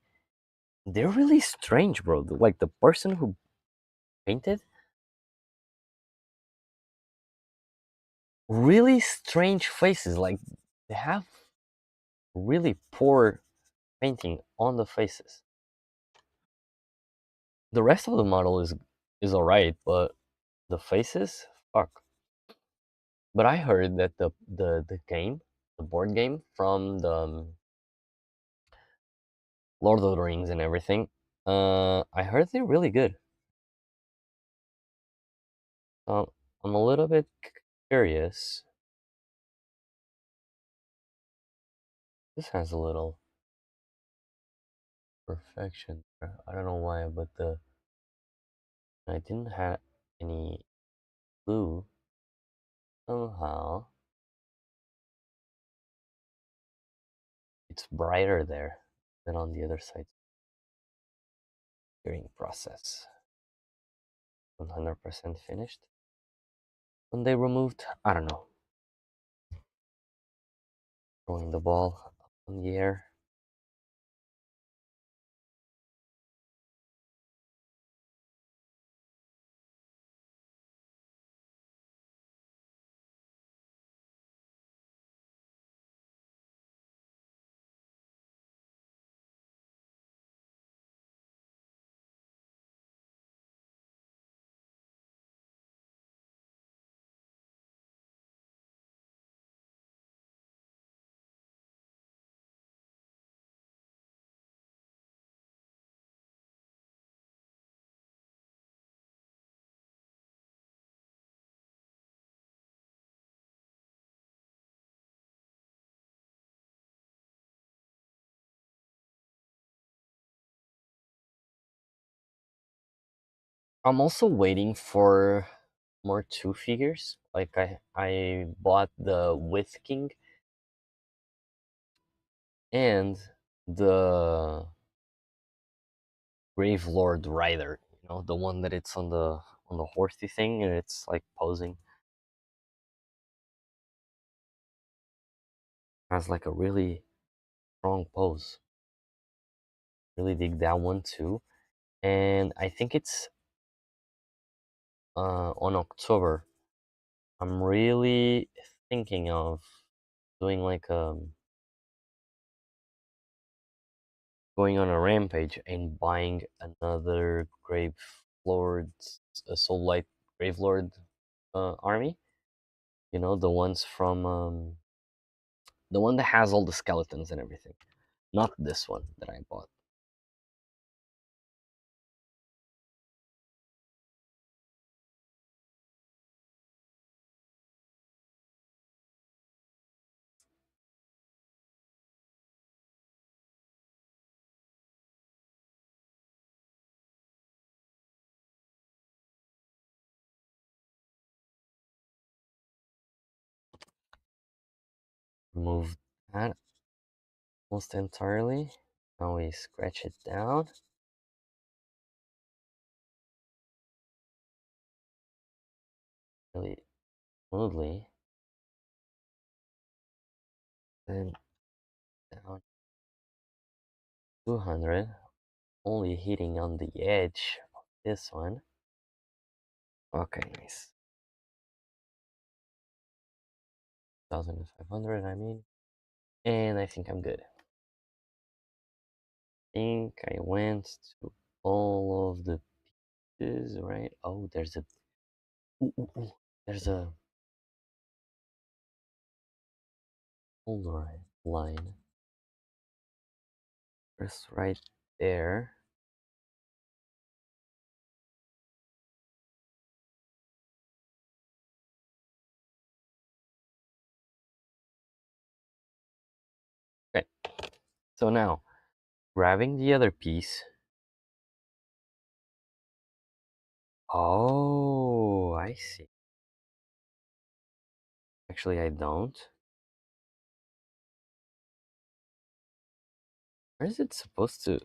They're really strange, bro. Like the person who painted, really strange faces. Like they have really poor painting on the faces. The rest of the model is alright, but the faces, fuck. But I heard that the game, the board game from the Lord of the Rings and everything, I heard they're really good. I'm a little bit curious. This has a little perfection. I don't know why, but the I didn't have any clue somehow. It's brighter there than on the other side. Curing process. 100% finished. When they removed, I don't know, throwing the ball up in the air. I'm also waiting for more two figures. Like I bought the With King and the Grave Lord Rider. You know, the one that it's on the horsey thing and it's like posing. Has like a really strong pose. Really dig that one too. And I think it's on October. I'm really thinking of doing like going on a rampage and buying another Grave Lord, Soul Light Grave Lord army. You know, the ones from the one that has all the skeletons and everything. Not this one that I bought. Remove that almost entirely. Now we scratch it down. Really smoothly. Then down 200. Only hitting on the edge of this one. Okay, nice. 1500, I mean. And I think I'm good. I think I went to all of the pieces, right? Oh, there's a... Ooh, ooh, ooh. There's a... Hold on, line. First right there. Okay, so now, grabbing the other piece. Oh, I see. Actually, I don't. Where is it supposed to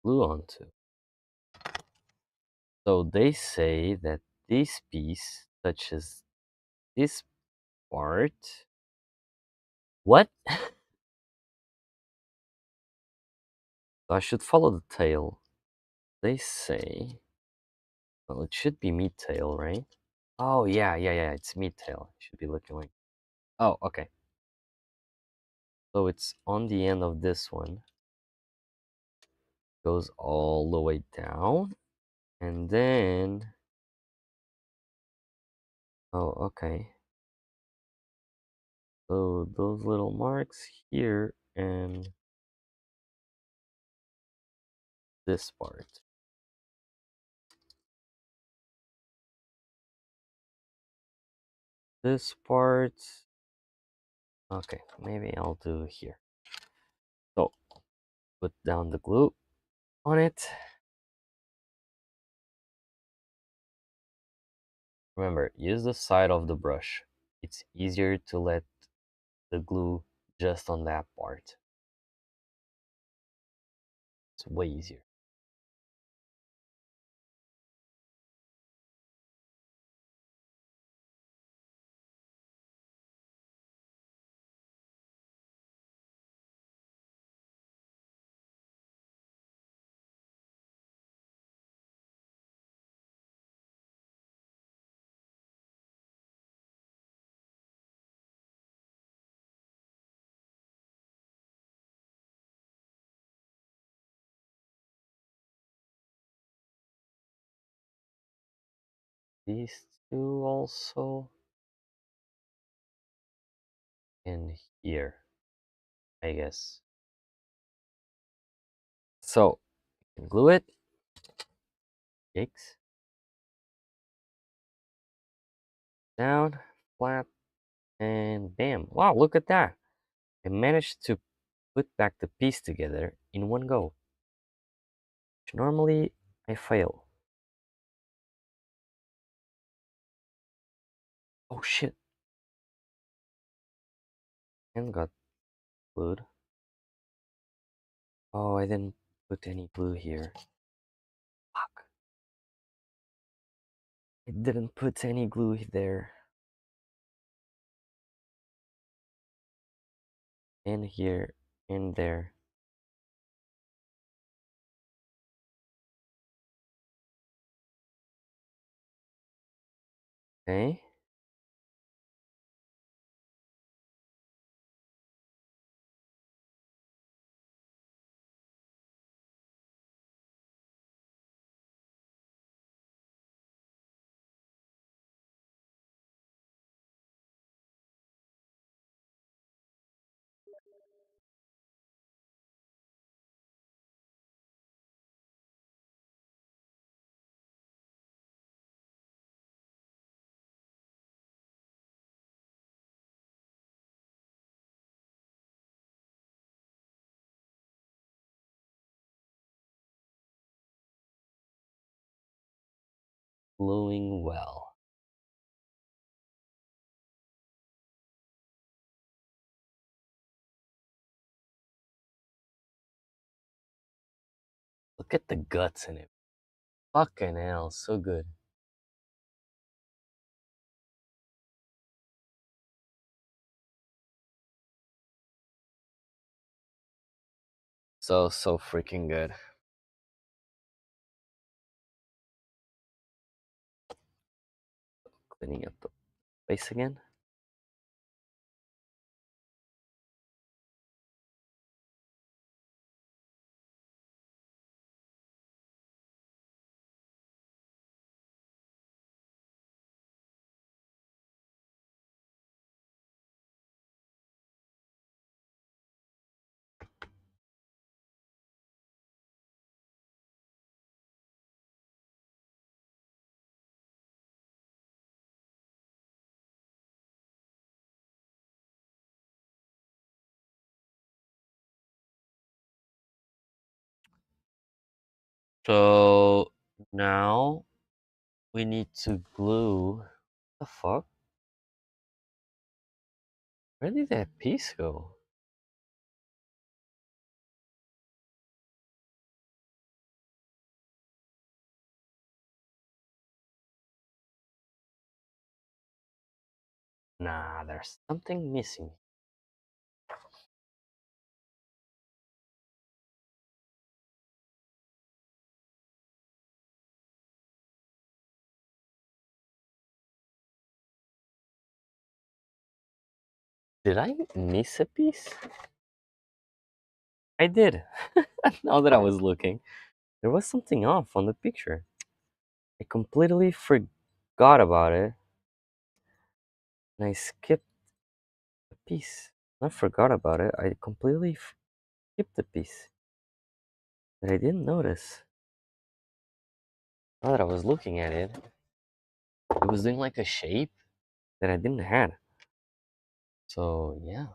glue onto? So they say that this piece touches this part. What? I should follow the tail. They say, well, it should be mid tail, right? Oh yeah. It's meat tail. Should be looking like. Oh, okay. So it's on the end of this one. Goes all the way down, and then. Oh, okay. So those little marks here and this part. This part. Okay, maybe I'll do here. So put down the glue on it. Remember, use the side of the brush. It's easier to let the glue just on that part. It's way easier. These two also. And here, I guess. So, you can glue it. Yikes. Down, flat, and bam. Wow, look at that. I managed to put back the piece together in one go. Which normally I fail. Oh shit. And got glued. Oh, I didn't put any glue here. Fuck. I didn't put any glue there. In here, in there. Okay. Gluing well. Look at the guts in it. Fucking hell, so good. So freaking good. Cleaning up the face again. So now we need to glue. The fuck? Where did that piece go? Nah, there's something missing. Did I miss a piece? I did. Now that I was looking, there was something off on the picture. I completely forgot about it, and I skipped a piece. I forgot about it. I completely skipped a piece that I didn't notice. Now that I was looking at it, it was doing like a shape that I didn't have. So yeah.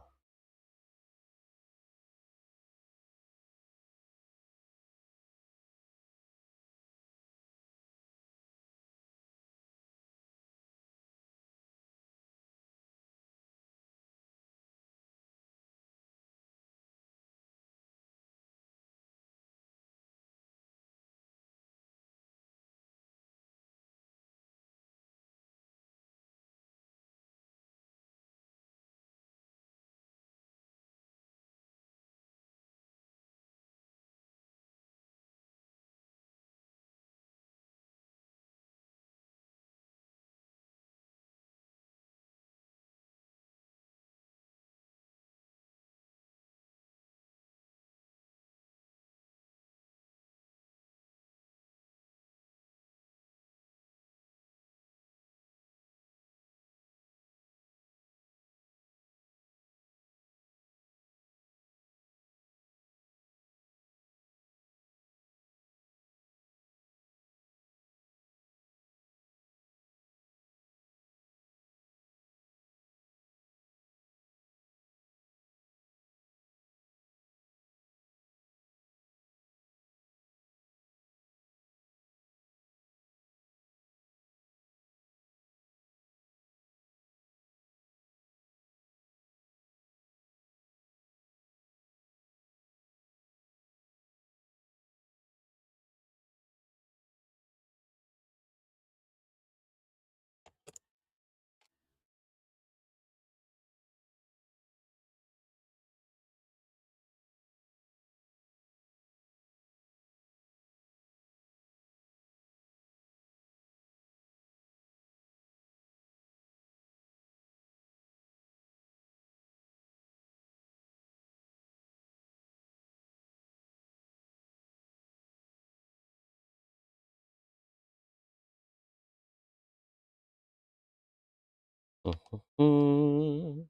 Mhm.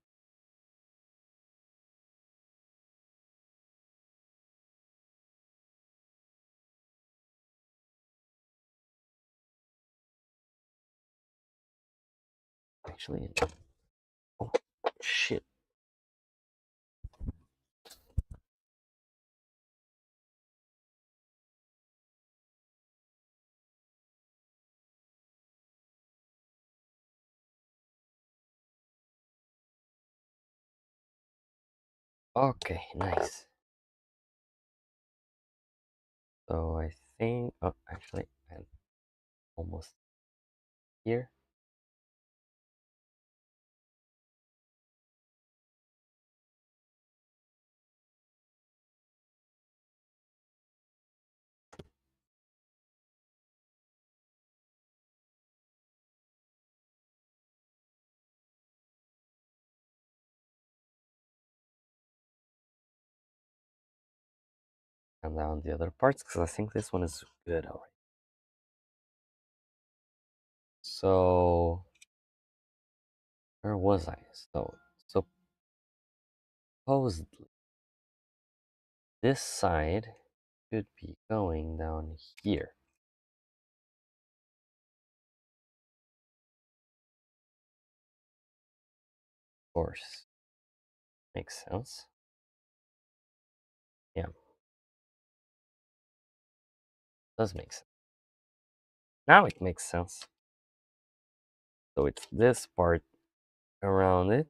Actually, oh shit. Okay, nice. So I think, oh, actually, I'm almost here. And down the other parts because I think this one is good already. So where was I? So supposedly this side should be going down here. Of course, makes sense. Yeah, does make sense. Now it makes sense. So it's this part around it.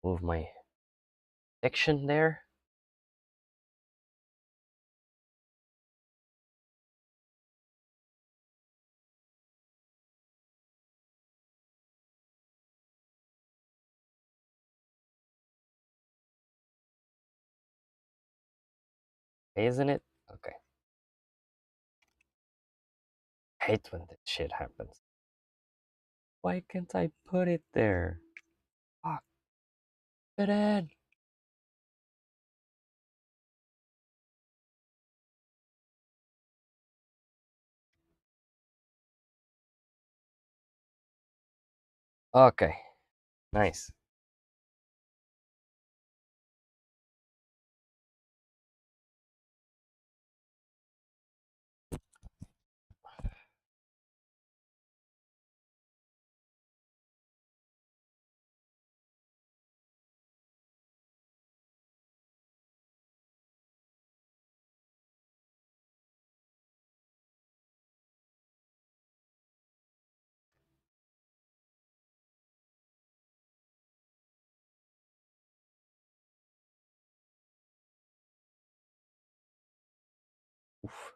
Move my section there. Isn't it? Okay. I hate when that shit happens. Why can't I put it there? Fuck. Put it. Okay. Nice. Oof.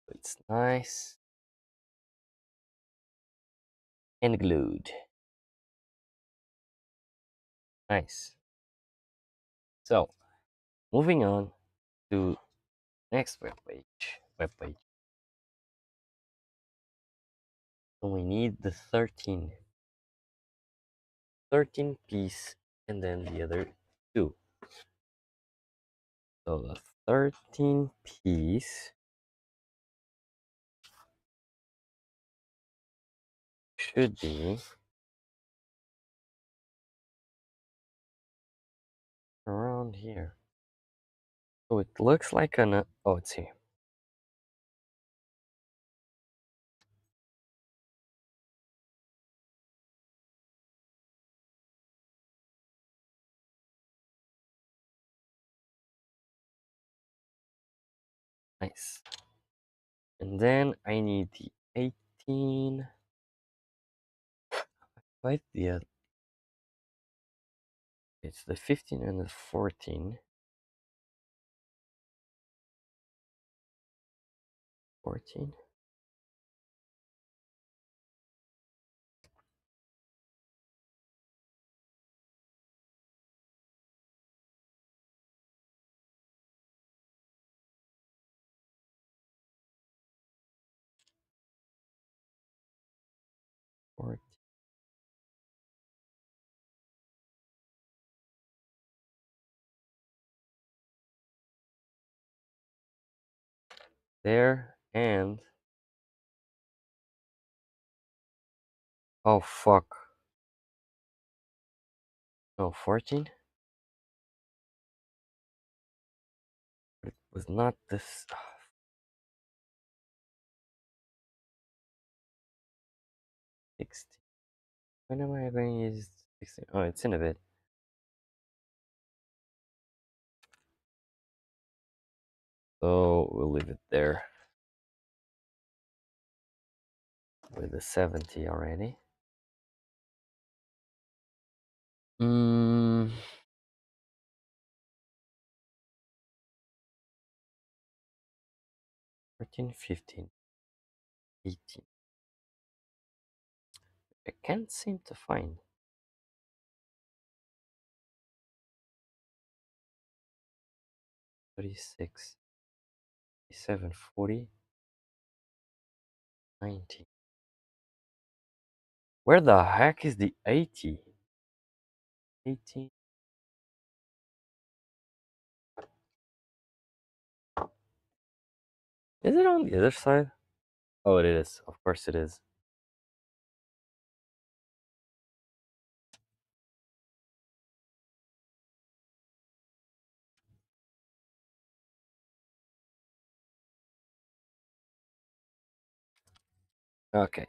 It's nice and glued. Nice. So, moving on to next web page. So we need the 13 piece and then the other two. So the 13 piece should be around here. So it looks like an oh, it's here. Nice. And then I need the 18. Wait, it's the 15 and the 14. 14. There and oh fuck. No, 14? It was not this. 16. When am I going to use 16? Oh, it's in a bit. So we'll leave it there with the 70 already. 14, 15, 18. I can't seem to find 36, 37, 40, 90. Where the heck is the 80? 18. Is it on the other side? Oh, it is. Of course it is. Okay.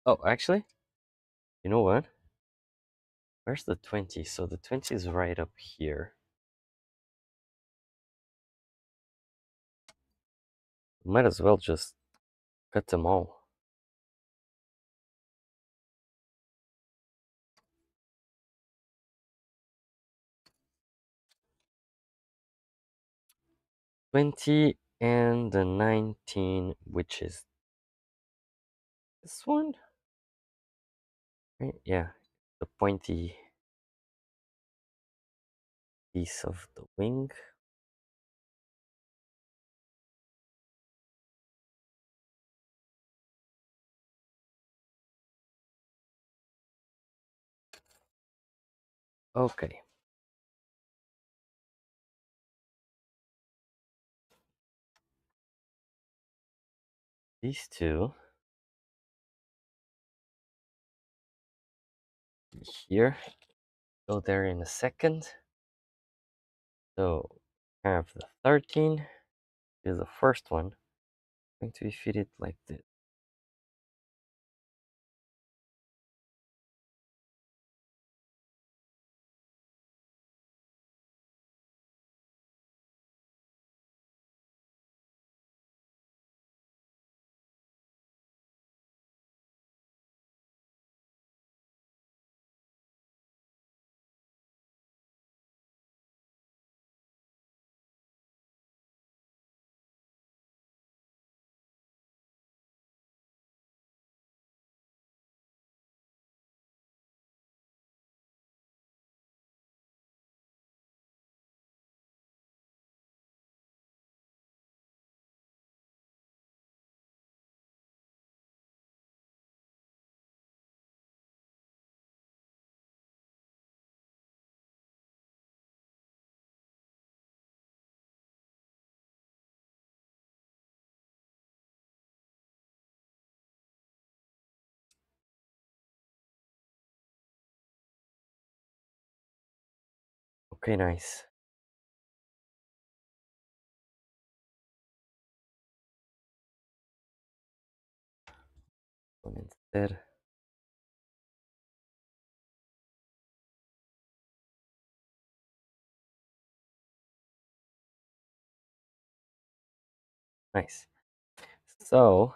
Oh, actually, you know what? Where's the 20? So the 20 is right up here. Might as well just cut them all. 20 and the 19, which is this one, right? Yeah, the pointy piece of the wing. Okay. These two here go there in a second. So I have the 13 is the first one. I'm going to be fitted like this. Okay, nice. One instead. Nice. So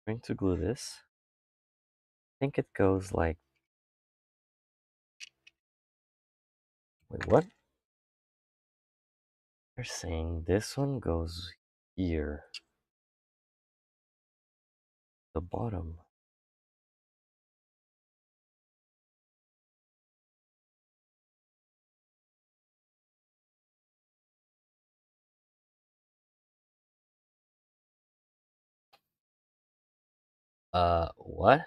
I'm going to glue this. I think it goes like, wait, what? They're saying this one goes here, the bottom. What?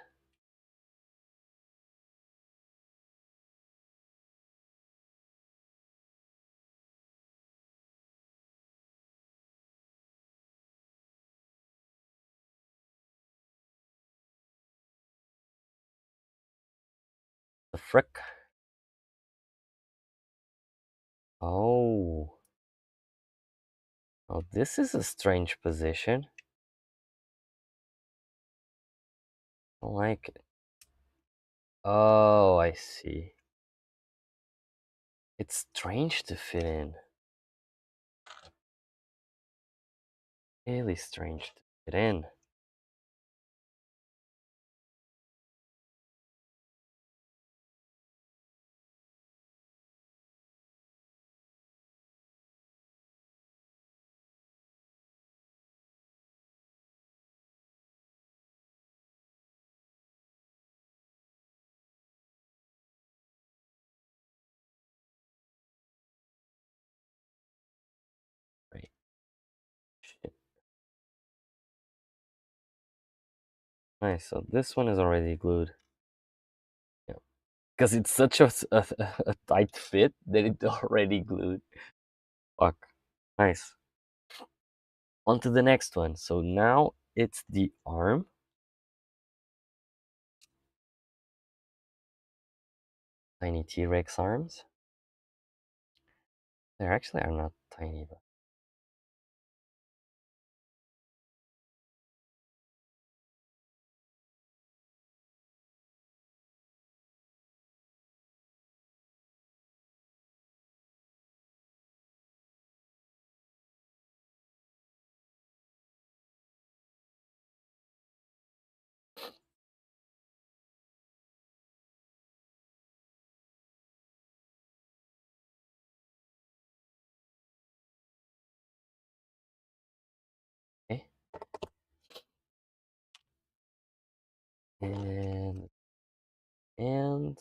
The frick? Oh. Oh, this is a strange position. I don't like it. Oh, I see. It's strange to fit in. Really strange to fit in. Right. Shit. Nice, so this one is already glued. Yeah. Because it's such a tight fit that it's already glued. Fuck. Nice. On to the next one. So now it's the arm. Tiny T-Rex arms. They actually are not tiny, but and and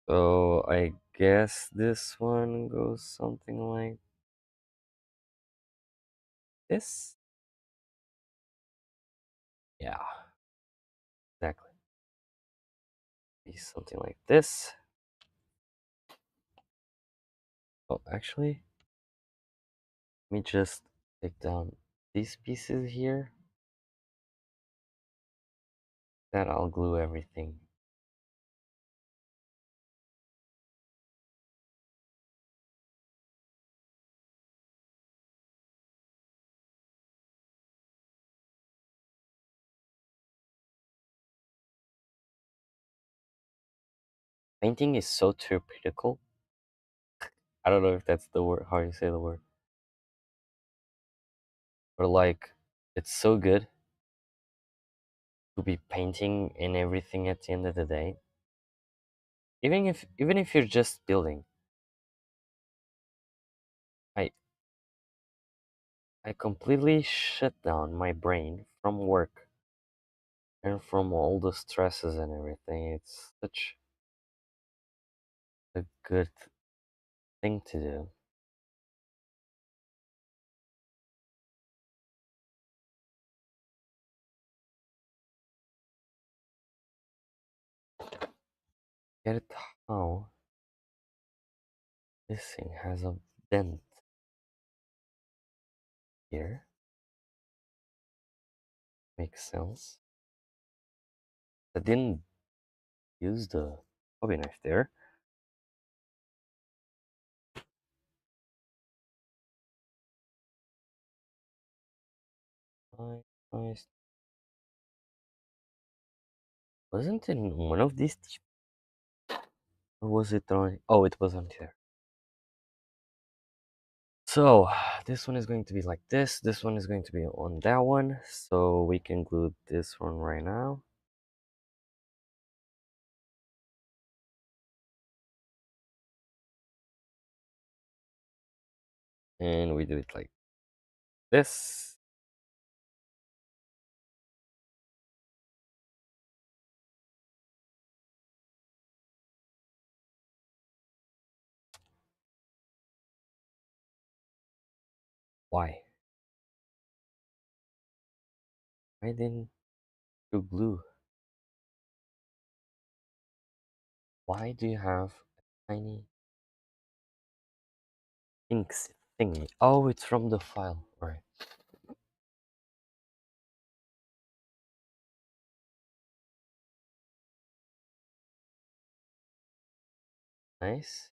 so I guess this one goes something like this. Yeah, exactly. Be something like this. Oh, actually, let me just take down these pieces here. Then I'll glue everything. Painting is so therapeutical. I don't know if that's the word, how you say the word, but like, it's so good to be painting and everything at the end of the day. Even if you're just building, I I completely shut down my brain from work and from all the stresses and everything. It's such a good thing to do. Get it how this thing has a dent here. Makes sense. I didn't use the hobby knife there. Nice, nice. Wasn't in one of these, or was it on? Oh, it was on here. So this one is going to be like this. This one is going to be on that one. So we can glue this one right now. And we do it like this. Why? Why didn't you glue? Why do you have a tiny inks thingy? Oh, it's from the file. Right. Nice.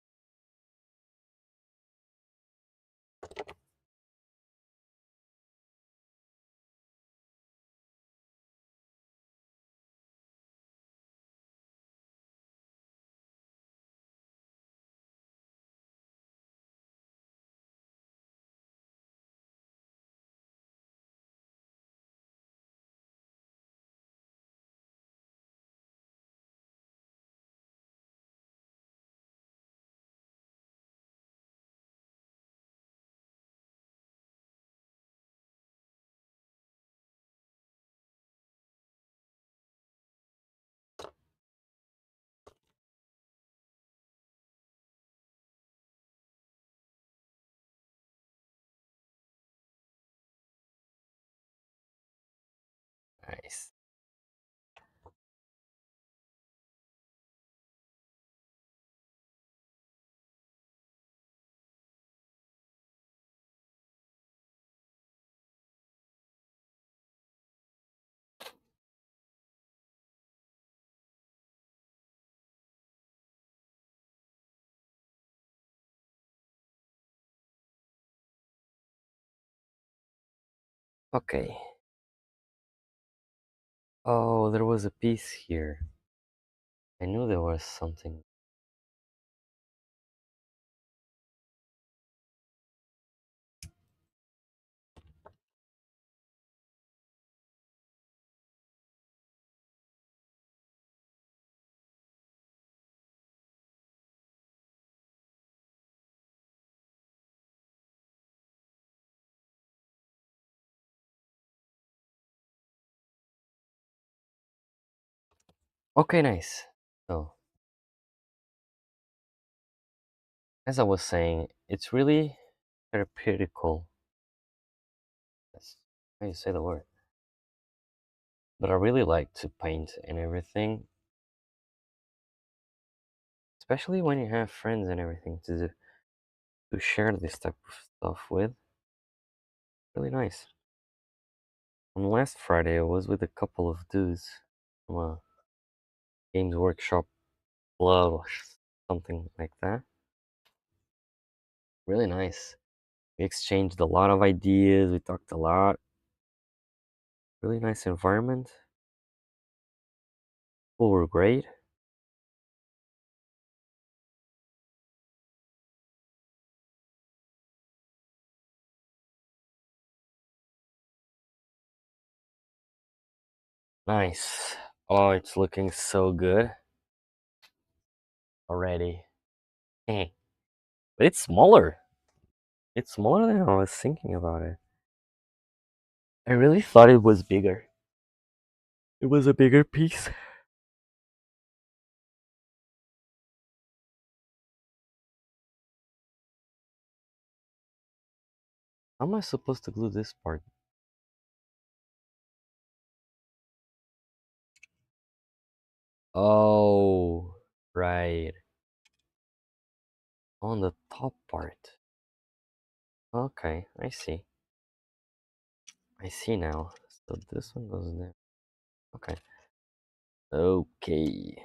Nice. Okay. Oh, there was a piece here. I knew there was something. Okay, nice. So, as I was saying, it's really therapeutical. That's how you say the word. But I really like to paint and everything, especially when you have friends and everything to share this type of stuff with. Really nice. On last Friday, I was with a couple of dudes from a Games Workshop club or something like that. Really nice. We exchanged a lot of ideas. We talked a lot. Really nice environment. People were great. Nice. Oh, it's looking so good already. Hey, but it's smaller. It's smaller than I was thinking about it. I really thought it was bigger. It was a bigger piece. How am I supposed to glue this part? Oh, right. On the top part. Okay, I see. I see now. So this one goes there. Okay. Okay.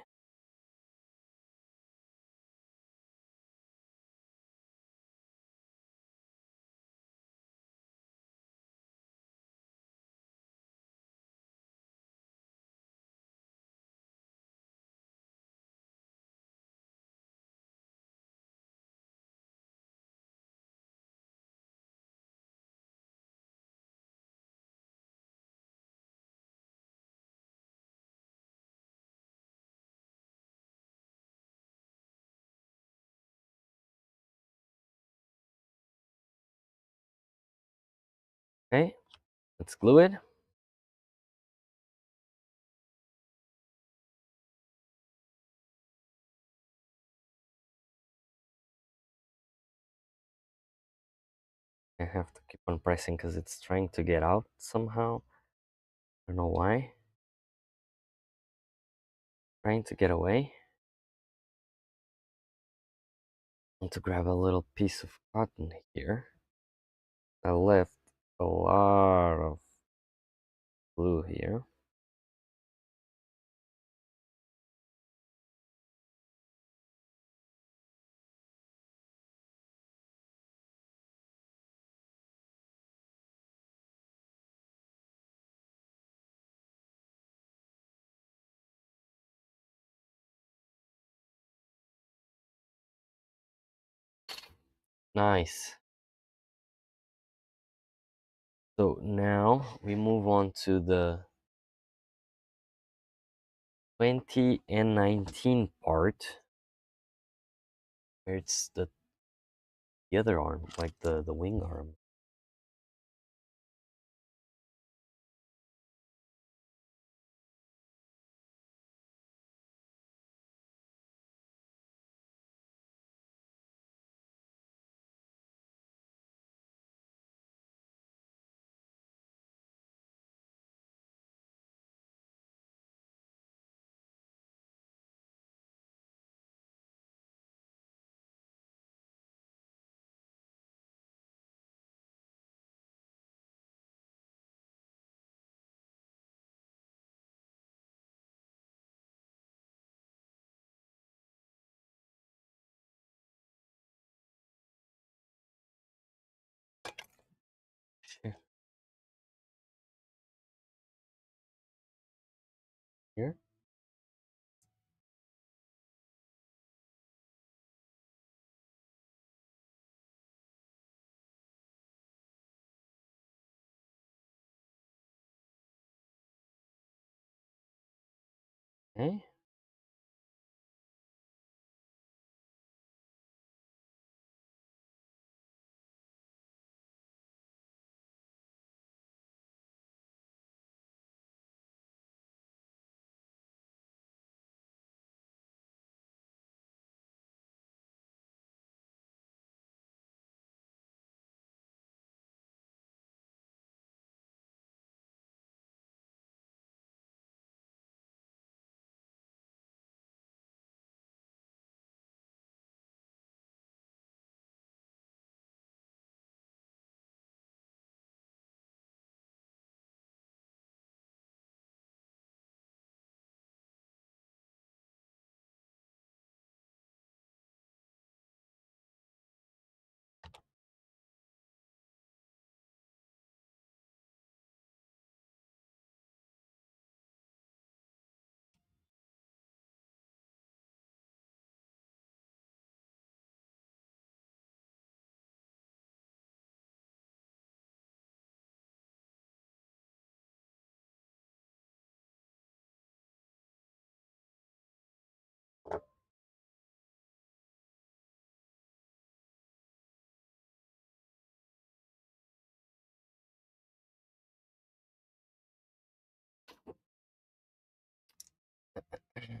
Okay, let's glue it. I have to keep on pressing because it's trying to get out somehow. I don't know why. Trying to get away. I want to grab a little piece of cotton here. I left a lot of glue here. Nice. So now we move on to the 20 and 19 part, where it's the other arm, like the wing arm. Here? Eh?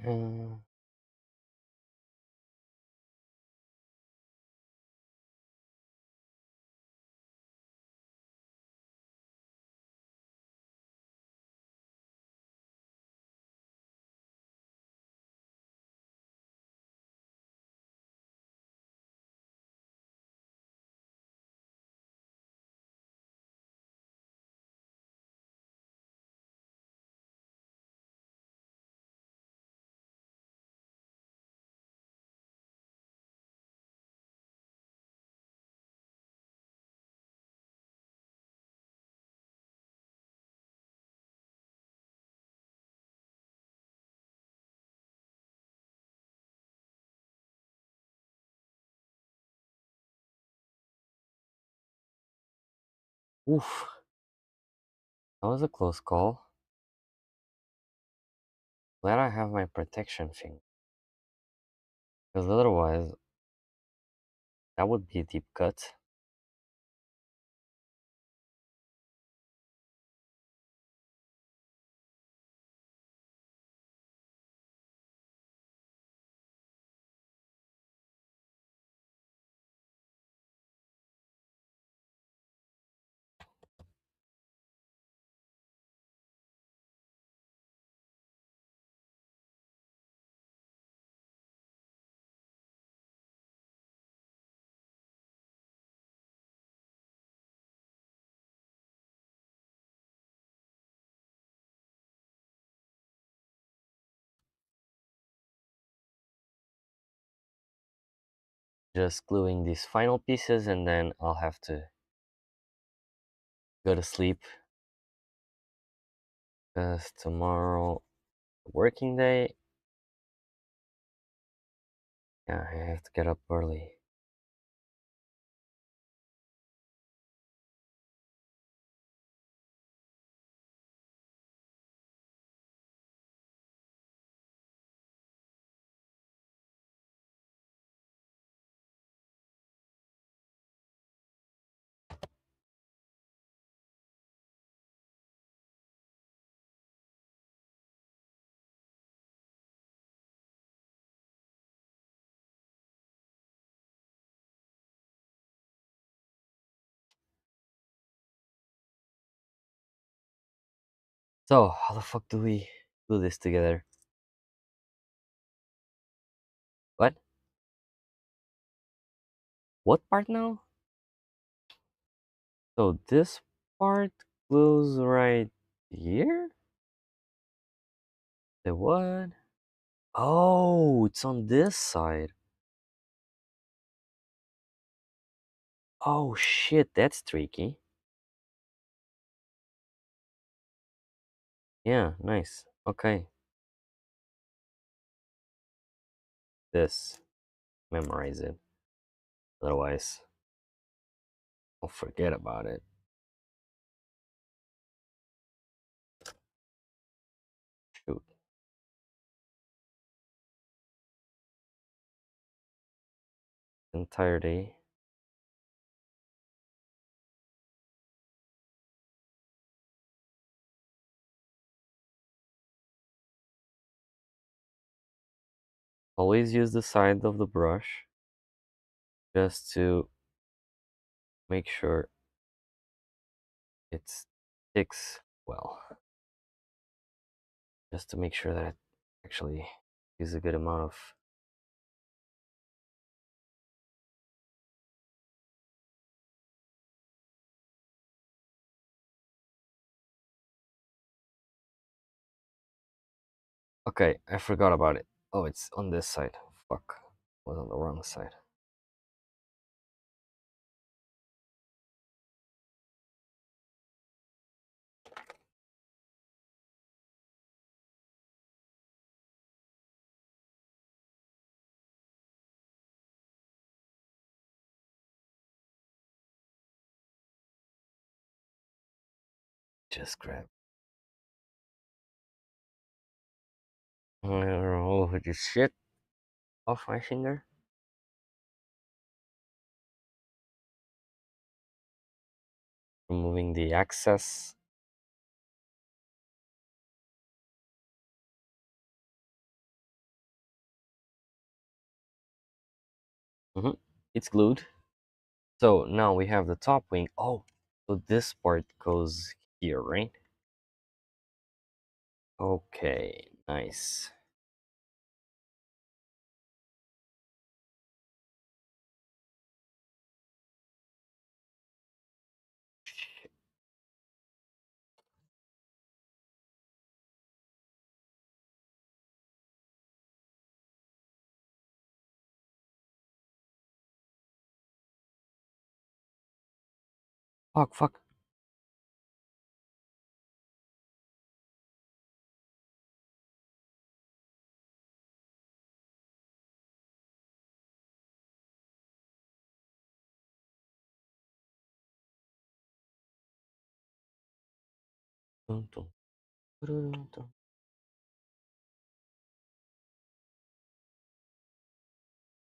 Uh, oof. That was a close call. Glad I have my protection thing. Because otherwise, that would be a deep cut. Just gluing these final pieces and then I'll have to go to sleep. Because tomorrow, working day, yeah, I have to get up early. So, how the fuck do we do this together? What? What part now? So this part goes right here? The what? Oh, it's on this side. Oh shit, that's tricky. Yeah, nice. Okay. this, memorize it. Otherwise, I'll forget about it. Shoot. Entire day. Always use the side of the brush just to make sure it sticks well. Just to make sure that it actually is a good amount of. Okay, I forgot about it. Oh, it's on this side. Fuck. Was on the wrong side. Just grab. Oh, just shit off my finger. Removing the excess. It's glued. So now we have the top wing. Oh, so this part goes here, right? Okay, nice. Fuck, fuck. Dun, dun, dun, dun.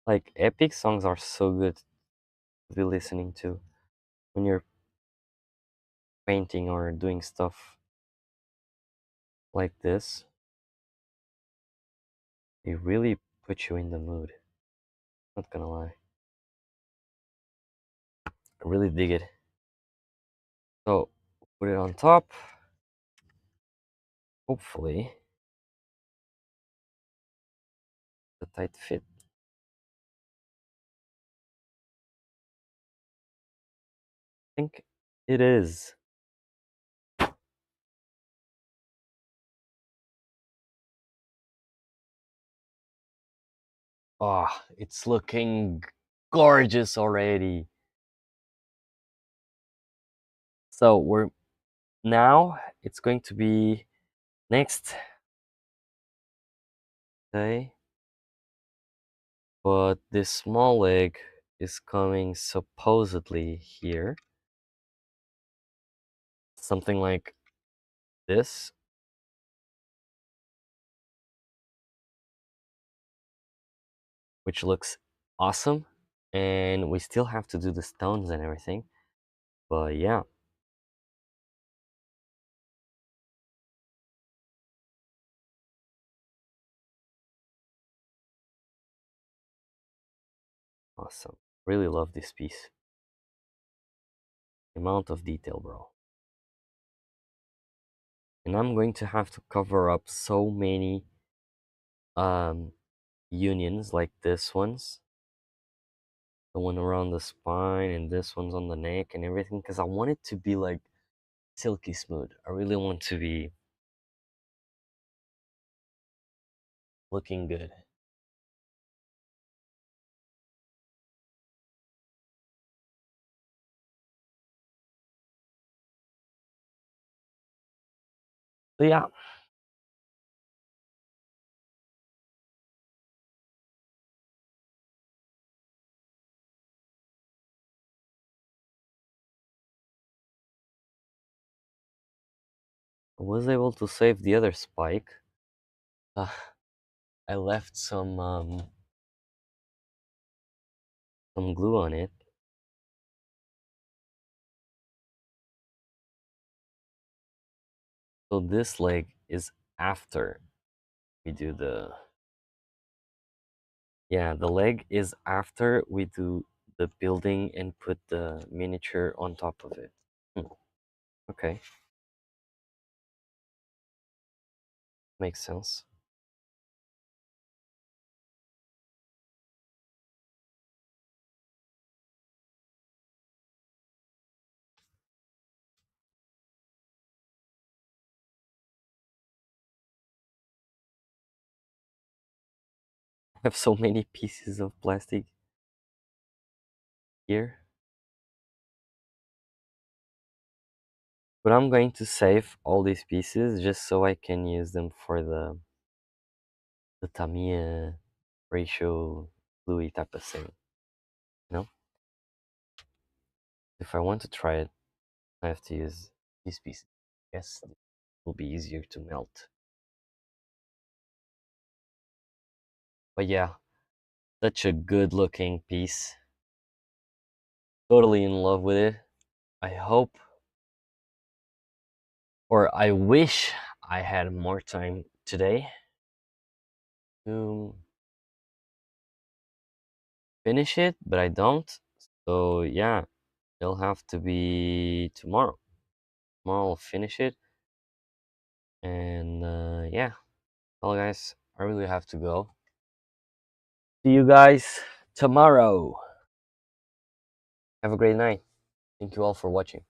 Like, epic songs are so good to be listening to when you're painting or doing stuff like this. They really put you in the mood. Not gonna lie. I really dig it. So, put it on top. Hopefully, the tight fit. I think it is. Oh, it's looking gorgeous already. So we're now it's going to be next day, but this small leg is coming supposedly here. Something like this. Which looks awesome. And we still have to do the stones and everything. But yeah. Awesome. Really love this piece. Amount of detail, bro. And I'm going to have to cover up so many um unions like this one's. The one around the spine and this one's on the neck and everything because I want it to be like silky smooth. I really want to be looking good. So yeah, I was able to save the other spike. I left some glue on it. So this leg is after we do the, yeah, the leg is after we do the building and put the miniature on top of it. Okay, makes sense. I have so many pieces of plastic here. But I'm going to save all these pieces just so I can use them for the Tamiya ratio Louis type of thing. You know? If I want to try it, I have to use these pieces. Yes, it will be easier to melt. But yeah, such a good looking piece. Totally in love with it. I hope, or I wish I had more time today to finish it, but I don't. So yeah, it'll have to be tomorrow. Tomorrow I'll finish it. And yeah, well guys, I really have to go. See you guys tomorrow. Have a great night. Thank you all for watching.